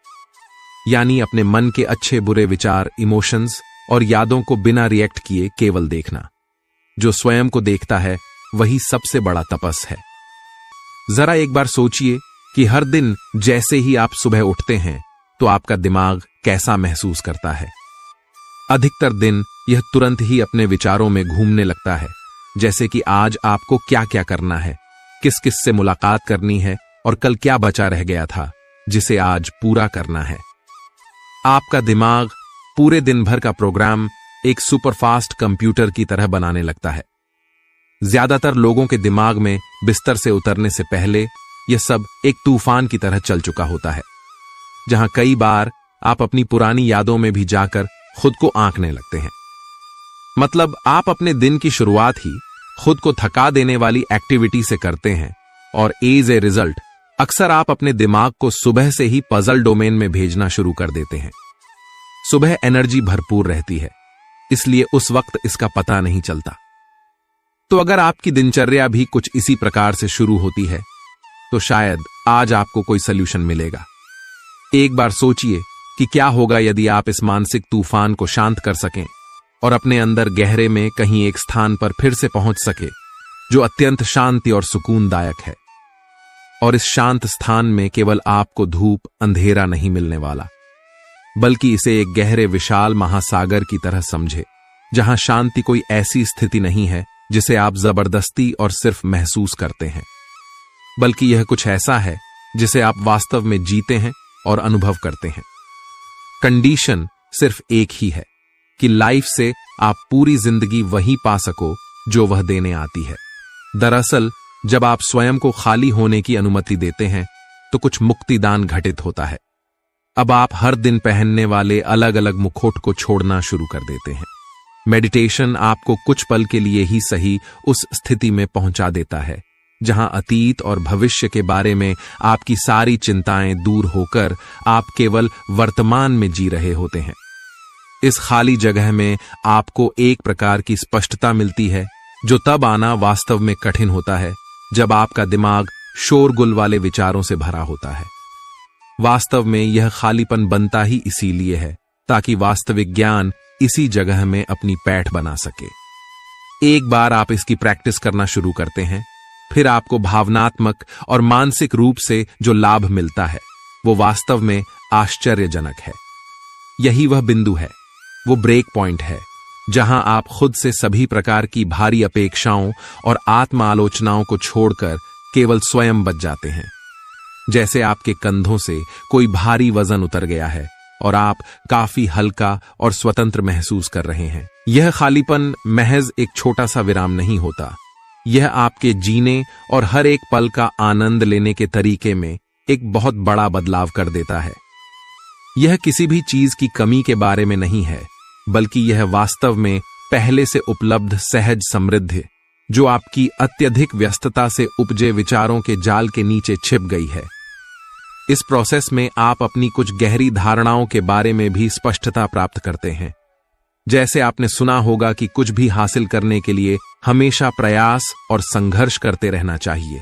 यानी अपने मन के अच्छे बुरे विचार, इमोशंस और यादों को बिना रिएक्ट किए केवल देखना। जो स्वयं को देखता है वही सबसे बड़ा तपस है। जरा एक बार सोचिए कि हर दिन जैसे ही आप सुबह उठते हैं तो आपका दिमाग कैसा महसूस करता है। अधिकतर दिन यह तुरंत ही अपने विचारों में घूमने लगता है, जैसे कि आज आपको क्या क्या करना है, किस किस से मुलाकात करनी है और कल क्या बचा रह गया था जिसे आज पूरा करना है। आपका दिमाग पूरे दिन भर का प्रोग्राम एक सुपरफास्ट कंप्यूटर की तरह बनाने लगता है। ज्यादातर लोगों के दिमाग में बिस्तर से उतरने से पहले यह सब एक तूफान की तरह चल चुका होता है, जहां कई बार आप अपनी पुरानी यादों में भी जाकर खुद को आंकने लगते हैं। मतलब आप अपने दिन की शुरुआत ही खुद को थका देने वाली एक्टिविटी से करते हैं और एज ए रिजल्ट अक्सर आप अपने दिमाग को सुबह से ही पजल डोमेन में भेजना शुरू कर देते हैं। सुबह एनर्जी भरपूर रहती है, इसलिए उस वक्त इसका पता नहीं चलता। तो अगर आपकी दिनचर्या भी कुछ इसी प्रकार से शुरू होती है, तो शायद आज आपको कोई सल्यूशन मिलेगा। एक बार सोचिए कि क्या होगा यदि आप इस मानसिक तूफान को शांत कर सकें और अपने अंदर गहरे में कहीं एक स्थान पर फिर से पहुंच सके जो अत्यंत शांति और सुकूनदायक है। और इस शांत स्थान में केवल आपको धूप अंधेरा नहीं मिलने वाला, बल्कि इसे एक गहरे विशाल महासागर की तरह समझे, जहां शांति कोई ऐसी स्थिति नहीं है जिसे आप जबरदस्ती और सिर्फ महसूस करते हैं, बल्कि यह कुछ ऐसा है जिसे आप वास्तव में जीते हैं और अनुभव करते हैं। कंडीशन सिर्फ एक ही है कि लाइफ से आप पूरी जिंदगी वही पा सको जो वह देने आती है। दरअसल जब आप स्वयं को खाली होने की अनुमति देते हैं तो कुछ मुक्तिदान घटित होता है। अब आप हर दिन पहनने वाले अलग अलग मुखौट को छोड़ना शुरू कर देते हैं। मेडिटेशन आपको कुछ पल के लिए ही सही उस स्थिति में पहुंचा देता है जहां अतीत और भविष्य के बारे में आपकी सारी चिंताएं दूर होकर आप केवल वर्तमान में जी रहे होते हैं। इस खाली जगह में आपको एक प्रकार की स्पष्टता मिलती है जो तब आना वास्तव में कठिन होता है जब आपका दिमाग शोरगुल वाले विचारों से भरा होता है। वास्तव में यह खालीपन बनता ही इसीलिए है ताकि वास्तविक ज्ञान इसी जगह में अपनी पैठ बना सके। एक बार आप इसकी प्रैक्टिस करना शुरू करते हैं, फिर आपको भावनात्मक और मानसिक रूप से जो लाभ मिलता है वो वास्तव में आश्चर्यजनक है। यही वह बिंदु है, वो ब्रेक पॉइंट है, जहां आप खुद से सभी प्रकार की भारी अपेक्षाओं और आत्म आलोचनाओं को छोड़कर केवल स्वयं बच जाते हैं। जैसे आपके कंधों से कोई भारी वजन उतर गया है और आप काफी हल्का और स्वतंत्र महसूस कर रहे हैं। यह खालीपन महज एक छोटा सा विराम नहीं होता, यह आपके जीने और हर एक पल का आनंद लेने के तरीके में एक बहुत बड़ा बदलाव कर देता है। यह किसी भी चीज की कमी के बारे में नहीं है, बल्कि यह वास्तव में पहले से उपलब्ध सहज समृद्धि जो आपकी अत्यधिक व्यस्तता से उपजे विचारों के जाल के नीचे छिप गई है। इस प्रोसेस में आप अपनी कुछ गहरी धारणाओं के बारे में भी स्पष्टता प्राप्त करते हैं। जैसे आपने सुना होगा कि कुछ भी हासिल करने के लिए हमेशा प्रयास और संघर्ष करते रहना चाहिए।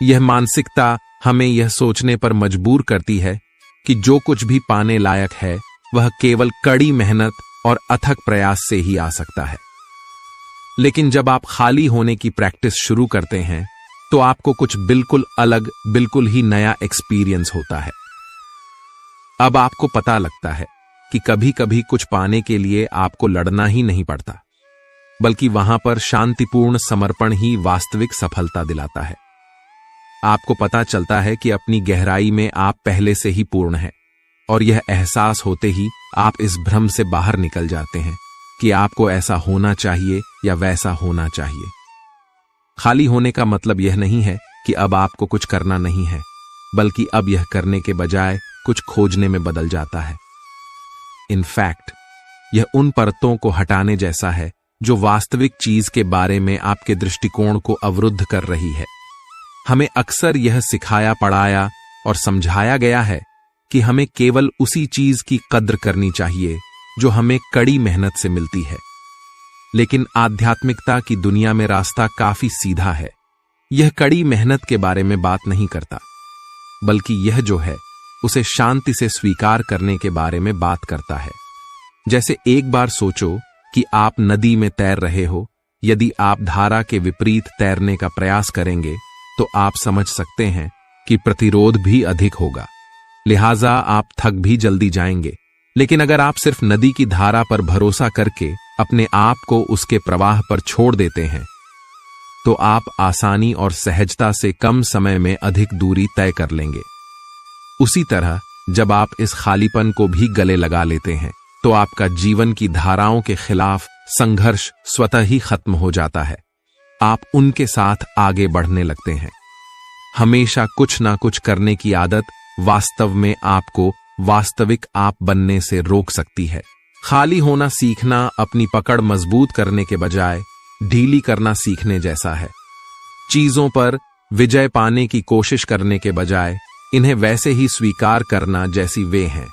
यह मानसिकता हमें यह सोचने पर मजबूर करती है कि जो कुछ भी पाने लायक है वह केवल कड़ी मेहनत और अथक प्रयास से ही आ सकता है। लेकिन जब आप खाली होने की प्रैक्टिस शुरू करते हैं तो आपको कुछ बिल्कुल अलग, बिल्कुल ही नया एक्सपीरियंस होता है। अब आपको पता लगता है कि कभी कभी कुछ पाने के लिए आपको लड़ना ही नहीं पड़ता, बल्कि वहां पर शांतिपूर्ण समर्पण ही वास्तविक सफलता दिलाता है। आपको पता चलता है कि अपनी गहराई में आप पहले से ही पूर्ण हैं, और यह एहसास होते ही आप इस भ्रम से बाहर निकल जाते हैं कि आपको ऐसा होना चाहिए या वैसा होना चाहिए। खाली होने का मतलब यह नहीं है कि अब आपको कुछ करना नहीं है, बल्कि अब यह करने के बजाय कुछ खोजने में बदल जाता है। इनफैक्ट यह उन परतों को हटाने जैसा है जो वास्तविक चीज के बारे में आपके दृष्टिकोण को अवरुद्ध कर रही है। हमें अक्सर यह सिखाया, पढ़ाया और समझाया गया है कि हमें केवल उसी चीज की कद्र करनी चाहिए जो हमें कड़ी मेहनत से मिलती है। लेकिन आध्यात्मिकता की दुनिया में रास्ता काफी सीधा है। यह कड़ी मेहनत के बारे में बात नहीं करता, बल्कि यह जो है उसे शांति से स्वीकार करने के बारे में बात करता है। जैसे एक बार सोचो कि आप नदी में तैर रहे हो। यदि आप धारा के विपरीत तैरने का प्रयास करेंगे तो आप समझ सकते हैं कि प्रतिरोध भी अधिक होगा, लिहाजा आप थक भी जल्दी जाएंगे। लेकिन अगर आप सिर्फ नदी की धारा पर भरोसा करके अपने आप को उसके प्रवाह पर छोड़ देते हैं तो आप आसानी और सहजता से कम समय में अधिक दूरी तय कर लेंगे। उसी तरह जब आप इस खालीपन को भी गले लगा लेते हैं तो आपका जीवन की धाराओं के खिलाफ संघर्ष स्वतः ही खत्म हो जाता है। आप उनके साथ आगे बढ़ने लगते हैं। हमेशा कुछ ना कुछ करने की आदत वास्तव में आपको वास्तविक आप बनने से रोक सकती है। खाली होना सीखना अपनी पकड़ मजबूत करने के बजाय ढीली करना सीखने जैसा है। चीजों पर विजय पाने की कोशिश करने के बजाय इन्हें वैसे ही स्वीकार करना जैसी वे हैं।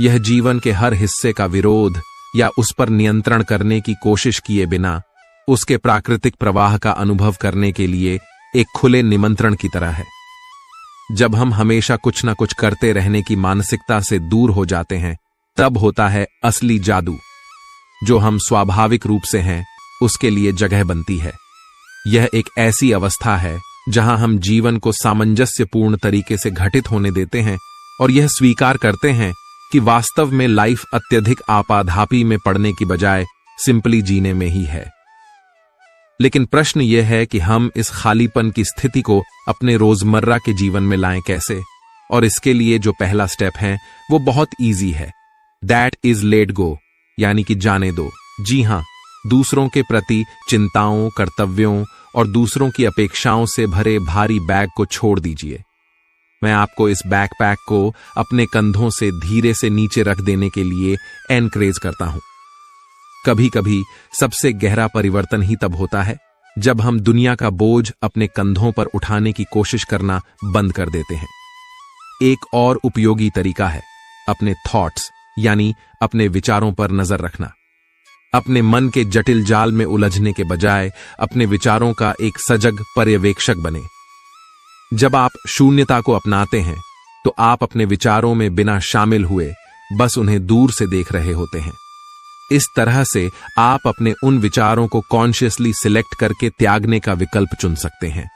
यह जीवन के हर हिस्से का विरोध या उस पर नियंत्रण करने की कोशिश किए बिना उसके प्राकृतिक प्रवाह का अनुभव करने के लिए एक खुले निमंत्रण की तरह है। जब हम हमेशा कुछ ना कुछ करते रहने की मानसिकता से दूर हो जाते हैं, तब होता है असली जादू। जो हम स्वाभाविक रूप से हैं, उसके लिए जगह बनती है। यह एक ऐसी अवस्था है जहां हम जीवन को सामंजस्यपूर्ण तरीके से घटित होने देते हैं और यह स्वीकार करते हैं कि वास्तव में लाइफ अत्यधिक आपाधापी में पड़ने की बजाय सिंपली जीने में ही है। लेकिन प्रश्न यह है कि हम इस खालीपन की स्थिति को अपने रोजमर्रा के जीवन में लाएं कैसे? और इसके लिए जो पहला स्टेप है वो बहुत इजी है। दैट इज लेट गो, यानी कि जाने दो। जी हां, दूसरों के प्रति चिंताओं, कर्तव्यों और दूसरों की अपेक्षाओं से भरे भारी बैग को छोड़ दीजिए। मैं आपको इस बैकपैक को अपने कंधों से धीरे से नीचे रख देने के लिए एनकरेज करता हूं। कभी कभी सबसे गहरा परिवर्तन ही तब होता है जब हम दुनिया का बोझ अपने कंधों पर उठाने की कोशिश करना बंद कर देते हैं। एक और उपयोगी तरीका है अपने थॉट्स यानी अपने विचारों पर नजर रखना। अपने मन के जटिल जाल में उलझने के बजाय अपने विचारों का एक सजग पर्यवेक्षक बने। जब आप शून्यता को अपनाते हैं तो आप अपने विचारों में बिना शामिल हुए बस उन्हें दूर से देख रहे होते हैं। इस तरह से आप अपने उन विचारों को कॉन्शियसली सिलेक्ट करके त्यागने का विकल्प चुन सकते हैं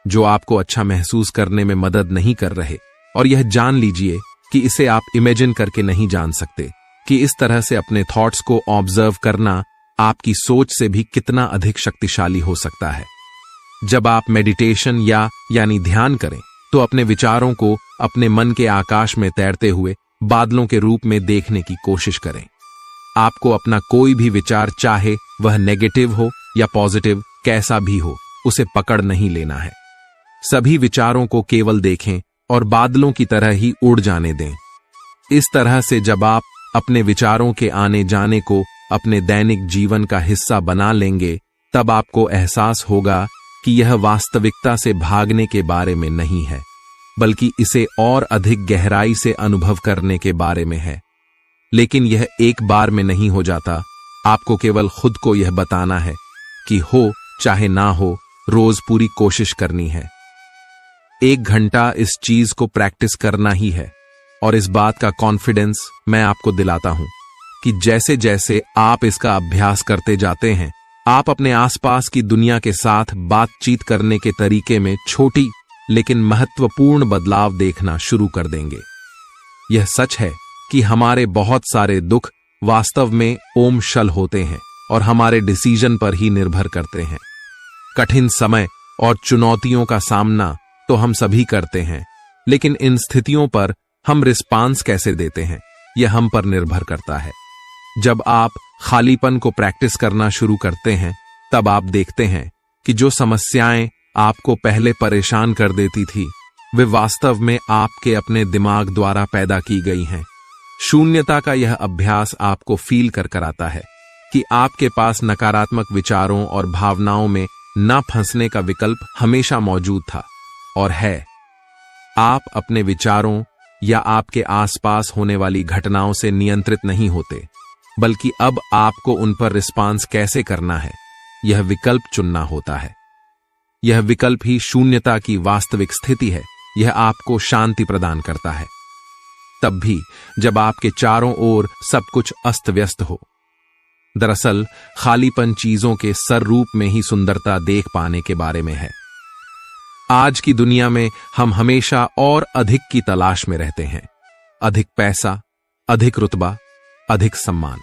जो आपको अच्छा महसूस करने में मदद नहीं कर रहे। और यह जान लीजिए कि इसे आप इमेजिन करके नहीं जान सकते कि इस तरह से अपने थॉट्स को ऑब्जर्व करना आपकी सोच से भी कितना अधिक शक्तिशाली हो सकता है। जब आप मेडिटेशन यानी ध्यान करें तो अपने विचारों को अपने मन के आकाश में तैरते हुए बादलों के रूप में देखने की कोशिश करें। आपको अपना कोई भी विचार, चाहे वह नेगेटिव हो या पॉजिटिव, कैसा भी हो, उसे पकड़ नहीं लेना है। सभी विचारों को केवल देखें और बादलों की तरह ही उड़ जाने दें। इस तरह से जब आप अपने विचारों के आने जाने को अपने दैनिक जीवन का हिस्सा बना लेंगे, तब आपको एहसास होगा कि यह वास्तविकता से भागने के बारे में नहीं है, बल्कि इसे और अधिक गहराई से अनुभव करने के बारे में है। लेकिन यह एक बार में नहीं हो जाता। आपको केवल खुद को यह बताना है कि हो चाहे ना हो, रोज पूरी कोशिश करनी है। 1 घंटा इस चीज को प्रैक्टिस करना ही है। और इस बात का कॉन्फिडेंस मैं आपको दिलाता हूं कि जैसे जैसे आप इसका अभ्यास करते जाते हैं, आप अपने आसपास की दुनिया के साथ बातचीत करने के तरीके में छोटी लेकिन महत्वपूर्ण बदलाव देखना शुरू कर देंगे। यह सच है कि हमारे बहुत सारे दुख वास्तव में ओम शल होते हैं और हमारे डिसीजन पर ही निर्भर करते हैं। कठिन समय और चुनौतियों का सामना तो हम सभी करते हैं, लेकिन इन स्थितियों पर हम रिस्पांस कैसे देते हैं, यह हम पर निर्भर करता है। जब आप खालीपन को प्रैक्टिस करना शुरू करते हैं, तब आप देखते हैं कि जो समस्याएं आपको पहले परेशान कर देती थी, वे वास्तव में आपके अपने दिमाग द्वारा पैदा की गई हैं। शून्यता का यह अभ्यास आपको फील कर कराता है कि आपके पास नकारात्मक विचारों और भावनाओं में न फंसने का विकल्प हमेशा मौजूद था और है। आप अपने विचारों या आपके आसपास होने वाली घटनाओं से नियंत्रित नहीं होते, बल्कि अब आपको उन पर रिस्पांस कैसे करना है, यह विकल्प चुनना होता है। यह विकल्प ही शून्यता की वास्तविक स्थिति है। यह आपको शांति प्रदान करता है, तब भी जब आपके चारों ओर सब कुछ अस्त व्यस्त हो। दरअसल खालीपन चीजों के सर रूप में ही सुंदरता देख पाने के बारे में है। आज की दुनिया में हम हमेशा और अधिक की तलाश में रहते हैं। अधिक पैसा, अधिक रुतबा, अधिक सम्मान।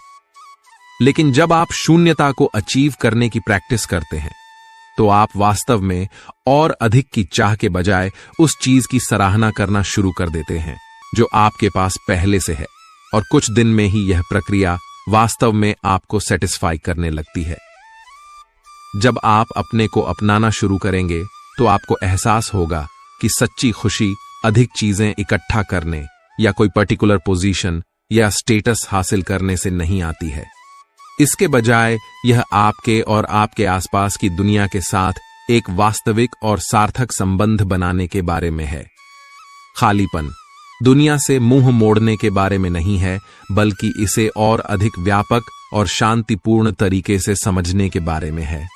लेकिन जब आप शून्यता को अचीव करने की प्रैक्टिस करते हैं, तो आप वास्तव में और अधिक की चाह के बजाय उस चीज की सराहना करना शुरू कर देते हैं जो आपके पास पहले से है। और कुछ दिन में ही यह प्रक्रिया वास्तव में आपको सेटिस्फाई करने लगती है। जब आप अपने को अपनाना शुरू करेंगे, तो आपको एहसास होगा कि सच्ची खुशी अधिक चीजें इकट्ठा करने या कोई पर्टिकुलर पोजीशन या स्टेटस हासिल करने से नहीं आती है। इसके बजाय यह आपके और आपके आसपास की दुनिया के साथ एक वास्तविक और सार्थक संबंध बनाने के बारे में है। खालीपन दुनिया से मुंह मोड़ने के बारे में नहीं है, बल्कि इसे और अधिक व्यापक और शांतिपूर्ण तरीके से समझने के बारे में है।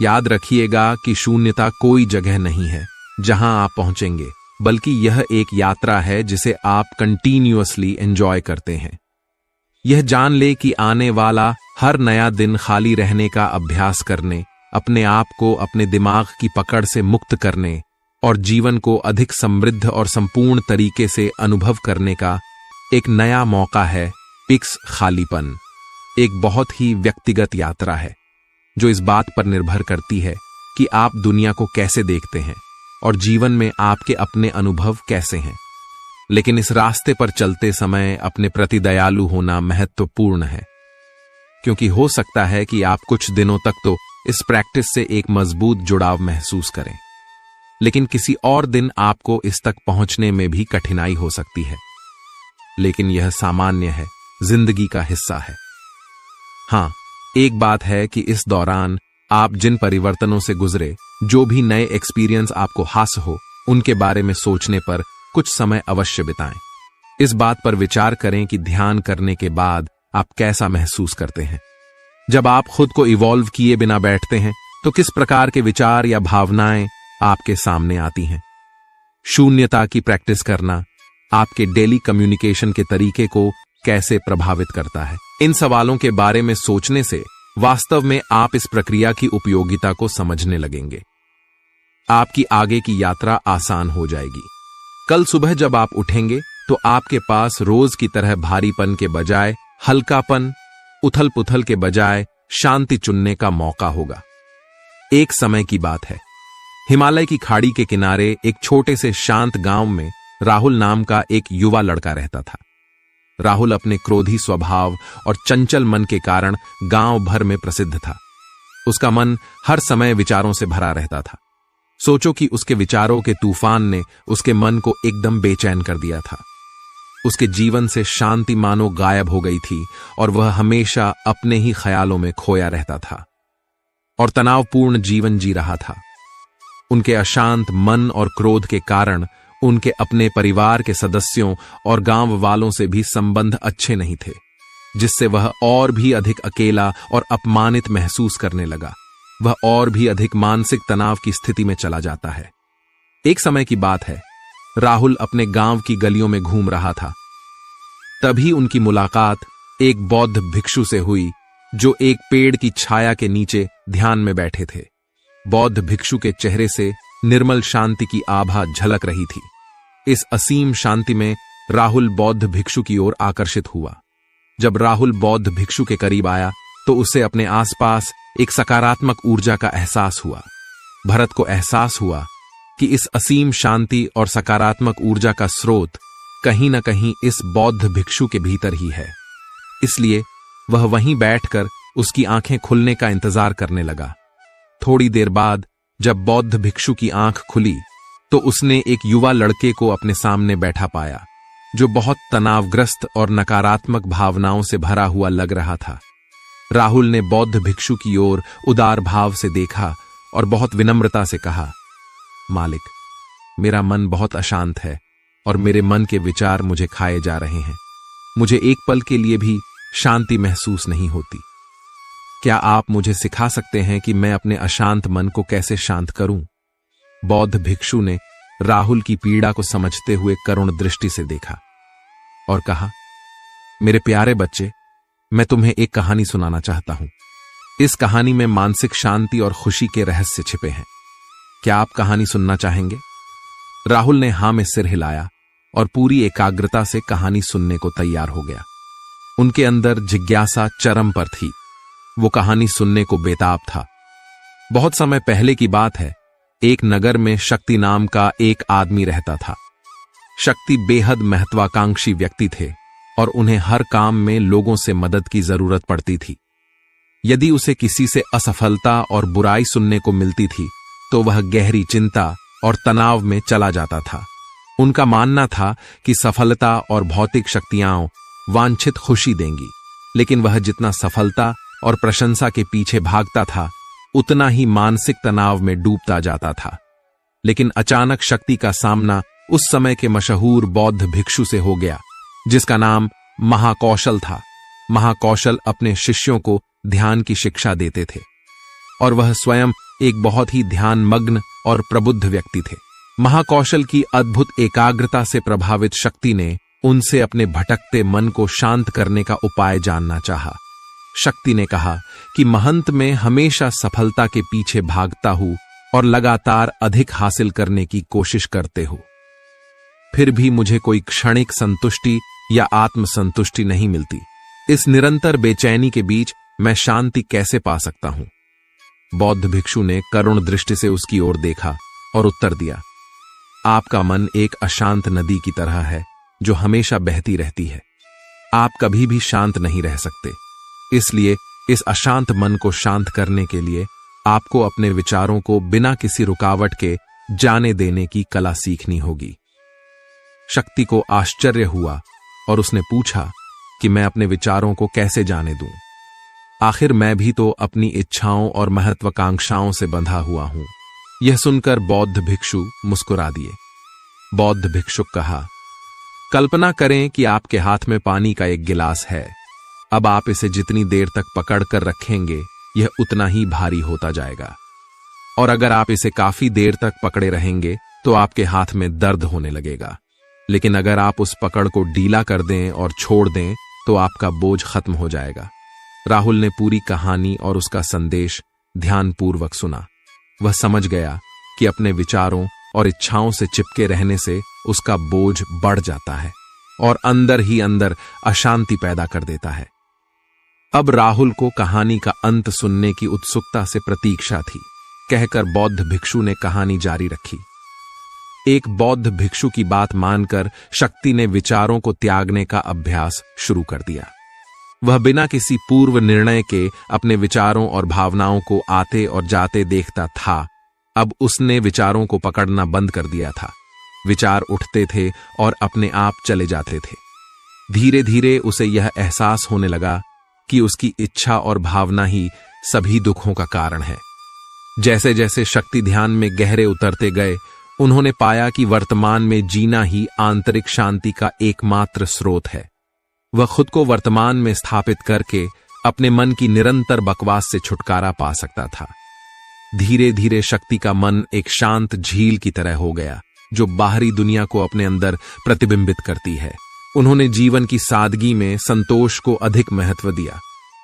याद रखिएगा कि शून्यता कोई जगह नहीं है जहां आप पहुंचेंगे, बल्कि यह एक यात्रा है जिसे आप कंटिन्यूअसली एंजॉय करते हैं। यह जान ले कि आने वाला हर नया दिन खाली रहने का अभ्यास करने, अपने आप को अपने दिमाग की पकड़ से मुक्त करने और जीवन को अधिक समृद्ध और संपूर्ण तरीके से अनुभव करने का एक नया मौका है। पिक्स खालीपन एक बहुत ही व्यक्तिगत यात्रा है जो इस बात पर निर्भर करती है कि आप दुनिया को कैसे देखते हैं और जीवन में आपके अपने अनुभव कैसे हैं। लेकिन इस रास्ते पर चलते समय अपने प्रति दयालु होना महत्वपूर्ण है, क्योंकि हो सकता है कि आप कुछ दिनों तक तो इस प्रैक्टिस से एक मजबूत जुड़ाव महसूस करें, लेकिन किसी और दिन आपको इस तक पहुंचने में भी कठिनाई हो सकती है। लेकिन यह सामान्य है, जिंदगी का हिस्सा है। हां, एक बात है कि इस दौरान आप जिन परिवर्तनों से गुजरे, जो भी नए एक्सपीरियंस आपको हासिल हो, उनके बारे में सोचने पर कुछ समय अवश्य बिताएं। इस बात पर विचार करें कि ध्यान करने के बाद आप कैसा महसूस करते हैं। जब आप खुद को इवॉल्व किए बिना बैठते हैं तो किस प्रकार के विचार या भावनाएं आपके सामने आती हैं। शून्यता की प्रैक्टिस करना आपके डेली कम्युनिकेशन के तरीके को कैसे प्रभावित करता है। इन सवालों के बारे में सोचने से वास्तव में आप इस प्रक्रिया की उपयोगिता को समझने लगेंगे। आपकी आगे की यात्रा आसान हो जाएगी। कल सुबह जब आप उठेंगे तो आपके पास रोज की तरह भारीपन के बजाय हल्कापन, उथल पुथल के बजाय शांति चुनने का मौका होगा। एक समय की बात है, हिमालय की खाड़ी के किनारे एक छोटे से शांत गांव में राहुल नाम का एक युवा लड़का रहता था। राहुल अपने क्रोधी स्वभाव और चंचल मन के कारण गांव भर में प्रसिद्ध था। उसका मन हर समय विचारों से भरा रहता था। सोचो कि उसके विचारों के तूफान ने उसके मन को एकदम बेचैन कर दिया था। उसके जीवन से शांति मानो गायब हो गई थी और वह हमेशा अपने ही ख्यालों में खोया रहता था और तनावपूर्ण जीवन जी रहा था। उनके अशांत मन और क्रोध के कारण उनके अपने परिवार के सदस्यों और गांव वालों से भी संबंध अच्छे नहीं थे, जिससे वह और भी अधिक अकेला और अपमानित महसूस करने लगा। वह और भी अधिक मानसिक तनाव की स्थिति में चला जाता है। एक समय की बात है, राहुल अपने गांव की गलियों में घूम रहा था। तभी उनकी मुलाकात एक बौद्ध भिक्षु से हुई जो एक पेड़ की छाया के नीचे ध्यान में बैठे थे। बौद्ध भिक्षु के चेहरे से निर्मल शांति की आभा झलक रही थी। इस असीम शांति में राहुल बौद्ध भिक्षु की ओर आकर्षित हुआ। जब राहुल बौद्ध भिक्षु के करीब आया तो उसे अपने आसपास एक सकारात्मक ऊर्जा का एहसास हुआ। भरत को एहसास हुआ कि इस असीम शांति और सकारात्मक ऊर्जा का स्रोत कहीं न कहीं इस बौद्ध भिक्षु के भीतर ही है। इसलिए वह वहीं बैठकर उसकी आंखें खुलने का इंतजार करने लगा। थोड़ी देर बाद जब बौद्ध भिक्षु की आंख खुली तो उसने एक युवा लड़के को अपने सामने बैठा पाया जो बहुत तनावग्रस्त और नकारात्मक भावनाओं से भरा हुआ लग रहा था। राहुल ने बौद्ध भिक्षु की ओर उदार भाव से देखा और बहुत विनम्रता से कहा, मालिक, मेरा मन बहुत अशांत है और मेरे मन के विचार मुझे खाए जा रहे हैं। मुझे एक पल के लिए भी शांति महसूस नहीं होती। क्या आप मुझे सिखा सकते हैं कि मैं अपने अशांत मन को कैसे शांत करूं? बौद्ध भिक्षु ने राहुल की पीड़ा को समझते हुए करुण दृष्टि से देखा और कहा, मेरे प्यारे बच्चे, मैं तुम्हें एक कहानी सुनाना चाहता हूं। इस कहानी में मानसिक शांति और खुशी के रहस्य छिपे हैं। क्या आप कहानी सुनना चाहेंगे? राहुल ने हां में सिर हिलाया और पूरी एकाग्रता से कहानी सुनने को तैयार हो गया। उनके अंदर जिज्ञासा चरम पर थी। वो कहानी सुनने को बेताब था। बहुत समय पहले की बात है, एक नगर में शक्ति नाम का एक आदमी रहता था। शक्ति बेहद महत्वाकांक्षी व्यक्ति थे और उन्हें हर काम में लोगों से मदद की जरूरत पड़ती थी। यदि उसे किसी से असफलता और बुराई सुनने को मिलती थी तो वह गहरी चिंता और तनाव में चला जाता था। उनका मानना था कि सफलता और भौतिक शक्तियां वांछित खुशी देंगी, लेकिन वह जितना सफलता और प्रशंसा के पीछे भागता था उतना ही मानसिक तनाव में डूबता जाता था। लेकिन अचानक शक्ति का सामना उस समय के मशहूर बौद्ध भिक्षु से हो गया जिसका नाम महाकौशल था। महाकौशल अपने शिष्यों को ध्यान की शिक्षा देते थे और वह स्वयं एक बहुत ही ध्यानमग्न और प्रबुद्ध व्यक्ति थे। महाकौशल की अद्भुत एकाग्रता से प्रभावित शक्ति ने उनसे अपने भटकते मन को शांत करने का उपाय जानना चाहा। शक्ति ने कहा कि महंत में हमेशा सफलता के पीछे भागता हूं और लगातार अधिक हासिल करने की कोशिश करते हो, फिर भी मुझे कोई क्षणिक संतुष्टि या आत्मसंतुष्टि नहीं मिलती। इस निरंतर बेचैनी के बीच मैं शांति कैसे पा सकता हूं? बौद्ध भिक्षु ने करुण दृष्टि से उसकी ओर देखा और उत्तर दिया, आपका मन एक अशांत नदी की तरह है जो हमेशा बहती रहती है। आप कभी भी शांत नहीं रह सकते। इसलिए इस अशांत मन को शांत करने के लिए आपको अपने विचारों को बिना किसी रुकावट के जाने देने की कला सीखनी होगी। शक्ति को आश्चर्य हुआ और उसने पूछा कि मैं अपने विचारों को कैसे जाने दूं? आखिर मैं भी तो अपनी इच्छाओं और महत्वाकांक्षाओं से बंधा हुआ हूं। यह सुनकर बौद्ध भिक्षु मुस्कुरा दिए। बौद्ध भिक्षुक कहा, कल्पना करें कि आपके हाथ में पानी का एक गिलास है। अब आप इसे जितनी देर तक पकड़ कर रखेंगे, यह उतना ही भारी होता जाएगा। और अगर आप इसे काफी देर तक पकड़े रहेंगे तो आपके हाथ में दर्द होने लगेगा। लेकिन अगर आप उस पकड़ को ढीला कर दें और छोड़ दें तो आपका बोझ खत्म हो जाएगा। राहुल ने पूरी कहानी और उसका संदेश ध्यानपूर्वक सुना। वह समझ गया कि अपने विचारों और इच्छाओं से चिपके रहने से उसका बोझ बढ़ जाता है और अंदर ही अंदर अशांति पैदा कर देता है। अब राहुल को कहानी का अंत सुनने की उत्सुकता से प्रतीक्षा थी। कहकर बौद्ध भिक्षु ने कहानी जारी रखी। एक बौद्ध भिक्षु की बात मानकर शक्ति ने विचारों को त्यागने का अभ्यास शुरू कर दिया। वह बिना किसी पूर्व निर्णय के अपने विचारों और भावनाओं को आते और जाते देखता था। अब उसने विचारों को पकड़ना बंद कर दिया था। विचार उठते थे और अपने आप चले जाते थे। धीरे धीरे उसे यह एहसास होने लगा कि उसकी इच्छा और भावना ही सभी दुखों का कारण है। जैसे जैसे शक्ति ध्यान में गहरे उतरते गए, उन्होंने पाया कि वर्तमान में जीना ही आंतरिक शांति का एकमात्र स्रोत है। वह खुद को वर्तमान में स्थापित करके अपने मन की निरंतर बकवास से छुटकारा पा सकता था। धीरे धीरे शक्ति का मन एक शांत झील की तरह हो गया जो बाहरी दुनिया को अपने अंदर प्रतिबिंबित करती है। उन्होंने जीवन की सादगी में संतोष को अधिक महत्व दिया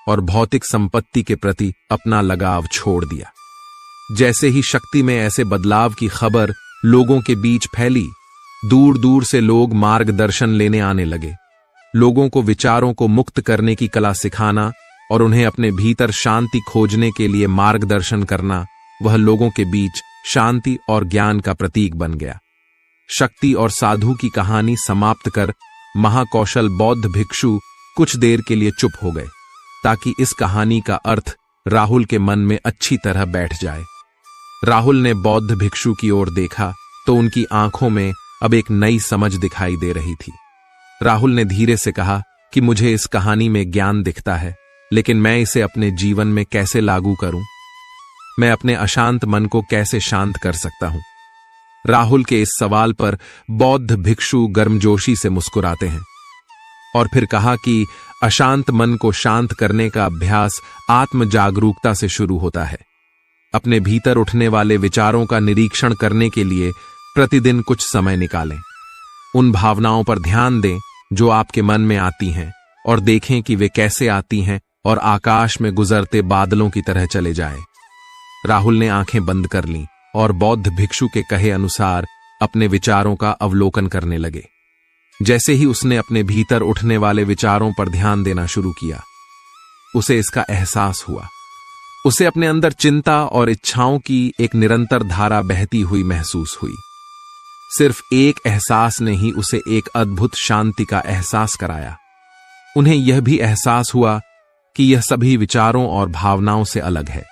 और भौतिक संपत्ति के प्रति अपना लगाव छोड़ दिया। जैसे ही शक्ति में ऐसे बदलाव की खबर लोगों के बीच फैली, दूर दूर से लोग मार्गदर्शन लेने आने लगे। लोगों को विचारों को मुक्त करने की कला सिखाना और उन्हें अपने भीतर शांति खोजने के लिए मार्गदर्शन करना, वह लोगों के बीच शांति और ज्ञान का प्रतीक बन गया। शक्ति और साधु की कहानी समाप्त कर महाकौशल बौद्ध भिक्षु कुछ देर के लिए चुप हो गए ताकि इस कहानी का अर्थ राहुल के मन में अच्छी तरह बैठ जाए। राहुल ने बौद्ध भिक्षु की ओर देखा तो उनकी आंखों में अब एक नई समझ दिखाई दे रही थी। राहुल ने धीरे से कहा कि मुझे इस कहानी में ज्ञान दिखता है, लेकिन मैं इसे अपने जीवन में कैसे लागू करूं? मैं अपने अशांत मन को कैसे शांत कर सकता हूं? राहुल के इस सवाल पर बौद्ध भिक्षु गर्मजोशी से मुस्कुराते हैं और फिर कहा कि अशांत मन को शांत करने का अभ्यास आत्म जागरूकता से शुरू होता है। अपने भीतर उठने वाले विचारों का निरीक्षण करने के लिए प्रतिदिन कुछ समय निकालें। उन भावनाओं पर ध्यान दें जो आपके मन में आती हैं और देखें कि वे कैसे आती हैं और आकाश में गुजरते बादलों की तरह चले जाएं। राहुल ने आंखें बंद कर लीं और बौद्ध भिक्षु के कहे अनुसार अपने विचारों का अवलोकन करने लगे। जैसे ही उसने अपने भीतर उठने वाले विचारों पर ध्यान देना शुरू किया, उसे इसका एहसास हुआ। उसे अपने अंदर चिंता और इच्छाओं की एक निरंतर धारा बहती हुई महसूस हुई। सिर्फ एक एहसास ने ही उसे एक अद्भुत शांति का एहसास कराया। उन्हें यह भी एहसास हुआ कि यह सभी विचारों और भावनाओं से अलग है।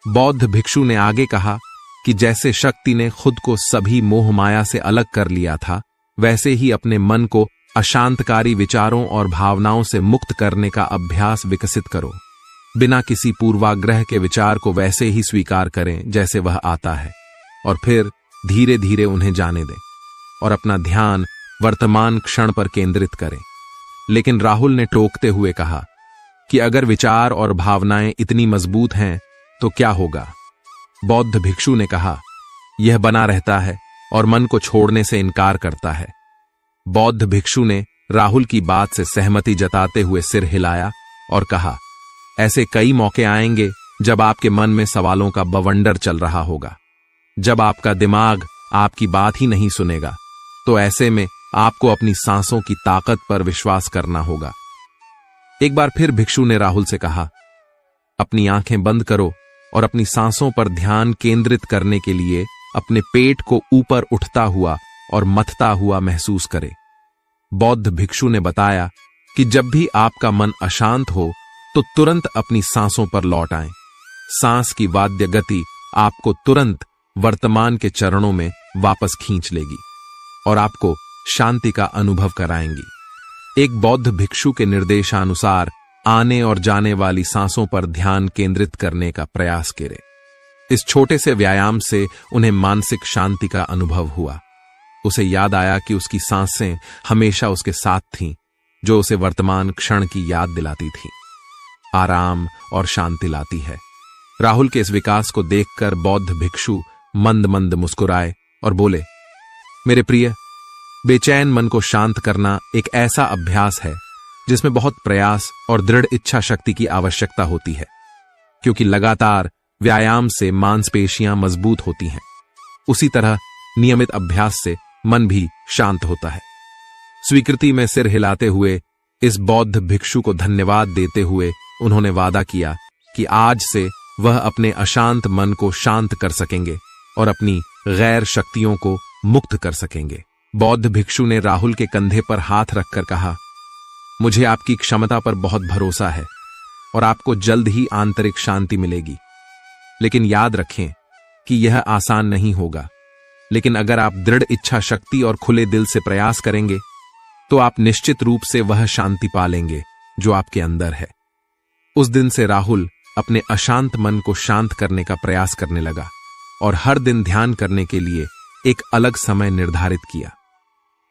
बौद्ध भिक्षु ने आगे कहा कि जैसे शक्ति ने खुद को सभी मोह माया से अलग कर लिया था, वैसे ही अपने मन को अशांतकारी विचारों और भावनाओं से मुक्त करने का अभ्यास विकसित करो। बिना किसी पूर्वाग्रह के विचार को वैसे ही स्वीकार करें जैसे वह आता है और फिर धीरे धीरे उन्हें जाने दें और अपना ध्यान वर्तमान क्षण पर केंद्रित करें। लेकिन राहुल ने टोकते हुए कहा कि अगर विचार और भावनाएं इतनी मजबूत हैं तो क्या होगा? बौद्ध भिक्षु ने कहा, यह बना रहता है, और मन को छोड़ने से इनकार करता है। बौद्ध भिक्षु ने राहुल की बात से सहमति जताते हुए सिर हिलाया और कहा, ऐसे कई मौके आएंगे जब आपके मन में सवालों का बवंडर चल रहा होगा, जब आपका दिमाग आपकी बात ही नहीं सुनेगा, तो ऐसे में आपको अपनी सांसों की ताकत पर विश्वास करना होगा। एक बार फिर भिक्षु ने राहुल से कहा, अपनी आंखें बंद करो और अपनी सांसों पर ध्यान केंद्रित करने के लिए अपने पेट को ऊपर उठता हुआ और मथता हुआ महसूस करें। बौद्ध भिक्षु ने बताया कि जब भी आपका मन अशांत हो तो तुरंत अपनी सांसों पर लौट आएं। सांस की वाद्य गति आपको तुरंत वर्तमान के चरणों में वापस खींच लेगी और आपको शांति का अनुभव कराएंगी। एक बौद्ध भिक्षु के निर्देशानुसार आने और जाने वाली सांसों पर ध्यान केंद्रित करने का प्रयास करें। इस छोटे से व्यायाम से उन्हें मानसिक शांति का अनुभव हुआ। उसे याद आया कि उसकी सांसें हमेशा उसके साथ थीं, जो उसे वर्तमान क्षण की याद दिलाती थीं, आराम और शांति लाती है। राहुल के इस विकास को देखकर बौद्ध भिक्षु मंद मंद मुस्कुराए और बोले, मेरे प्रिय, बेचैन मन को शांत करना एक ऐसा अभ्यास है जिसमें बहुत प्रयास और दृढ़ इच्छा शक्ति की आवश्यकता होती है, क्योंकि लगातार व्यायाम से मांसपेशियां मजबूत होती हैं। उसी तरह नियमित अभ्यास से मन भी शांत होता है। स्वीकृति में सिर हिलाते हुए इस बौद्ध भिक्षु को धन्यवाद देते हुए उन्होंने वादा किया कि आज से वह अपने अशांत मन को शांत कर सकेंगे और अपनी गैर शक्तियों को मुक्त कर सकेंगे। बौद्ध भिक्षु ने राहुल के कंधे पर हाथ रखकर कहा, मुझे आपकी क्षमता पर बहुत भरोसा है और आपको जल्द ही आंतरिक शांति मिलेगी। लेकिन याद रखें कि यह आसान नहीं होगा, लेकिन अगर आप दृढ़ इच्छा शक्ति और खुले दिल से प्रयास करेंगे तो आप निश्चित रूप से वह शांति पा लेंगे जो आपके अंदर है। उस दिन से राहुल अपने अशांत मन को शांत करने का प्रयास करने लगा और हर दिन ध्यान करने के लिए एक अलग समय निर्धारित किया।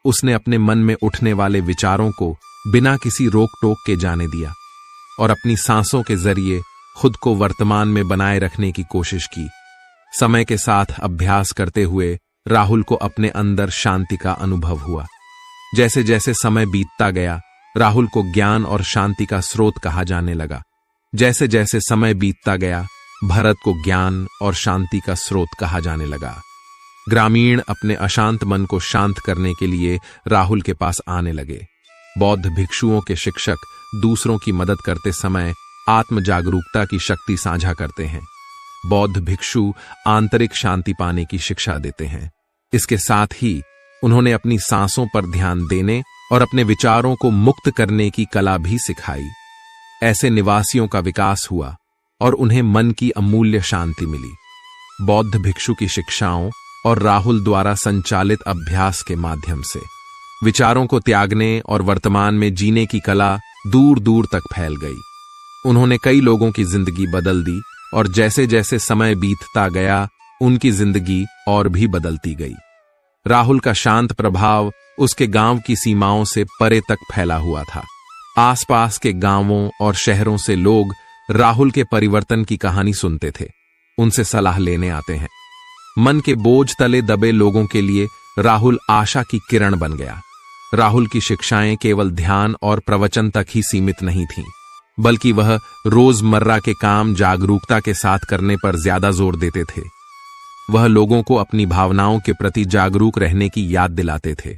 उसने अपने मन में उठने वाले विचारों को बिना किसी रोक टोक के जाने दिया और अपनी सांसों के जरिए खुद को वर्तमान में बनाए रखने की कोशिश की। समय के साथ अभ्यास करते हुए राहुल को अपने अंदर शांति का अनुभव हुआ। जैसे जैसे समय बीतता गया, राहुल को ज्ञान और शांति का स्रोत कहा जाने लगा। जैसे जैसे समय बीतता गया, भरत को ज्ञान और शांति का स्रोत कहा जाने लगा। ग्रामीण अपने अशांत मन को शांत करने के लिए राहुल के पास आने लगे। बौद्ध भिक्षुओं के शिक्षक दूसरों की मदद करते समय आत्म जागरूकता की शक्ति साझा करते हैं। बौद्ध भिक्षु आंतरिक शांति पाने की शिक्षा देते हैं। इसके साथ ही उन्होंने अपनी सांसों पर ध्यान देने और अपने विचारों को मुक्त करने की कला भी सिखाई। ऐसे निवासियों का विकास हुआ और उन्हें मन की अमूल्य शांति मिली। बौद्ध भिक्षु की शिक्षाओं और राहुल द्वारा संचालित अभ्यास के माध्यम से विचारों को त्यागने और वर्तमान में जीने की कला दूर दूर तक फैल गई। उन्होंने कई लोगों की जिंदगी बदल दी और जैसे जैसे समय बीतता गया, उनकी जिंदगी और भी बदलती गई। राहुल का शांत प्रभाव उसके गांव की सीमाओं से परे तक फैला हुआ था। आसपास के गांवों और शहरों से लोग राहुल के परिवर्तन की कहानी सुनते थे, उनसे सलाह लेने आते हैं। मन के बोझ तले दबे लोगों के लिए राहुल आशा की किरण बन गया। राहुल की शिक्षाएं केवल ध्यान और प्रवचन तक ही सीमित नहीं थीं, बल्कि वह रोजमर्रा के काम जागरूकता के साथ करने पर ज्यादा जोर देते थे। वह लोगों को अपनी भावनाओं के प्रति जागरूक रहने की याद दिलाते थे।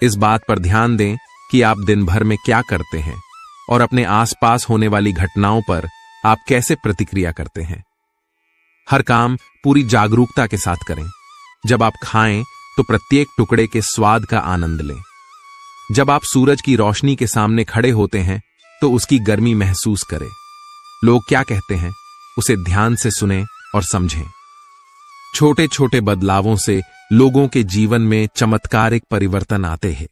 इस बात पर ध्यान दें कि आप दिन भर में क्या करते हैं और अपने आसपास होने वाली घटनाओं पर आप कैसे प्रतिक्रिया करते हैं। हर काम पूरी जागरूकता के साथ करें। जब आप खाएं तो प्रत्येक टुकड़े के स्वाद का आनंद लें। जब आप सूरज की रोशनी के सामने खड़े होते हैं तो उसकी गर्मी महसूस करें। लोग क्या कहते हैं उसे ध्यान से सुनें और समझें। छोटे छोटे बदलावों से लोगों के जीवन में चमत्कारिक परिवर्तन आते हैं।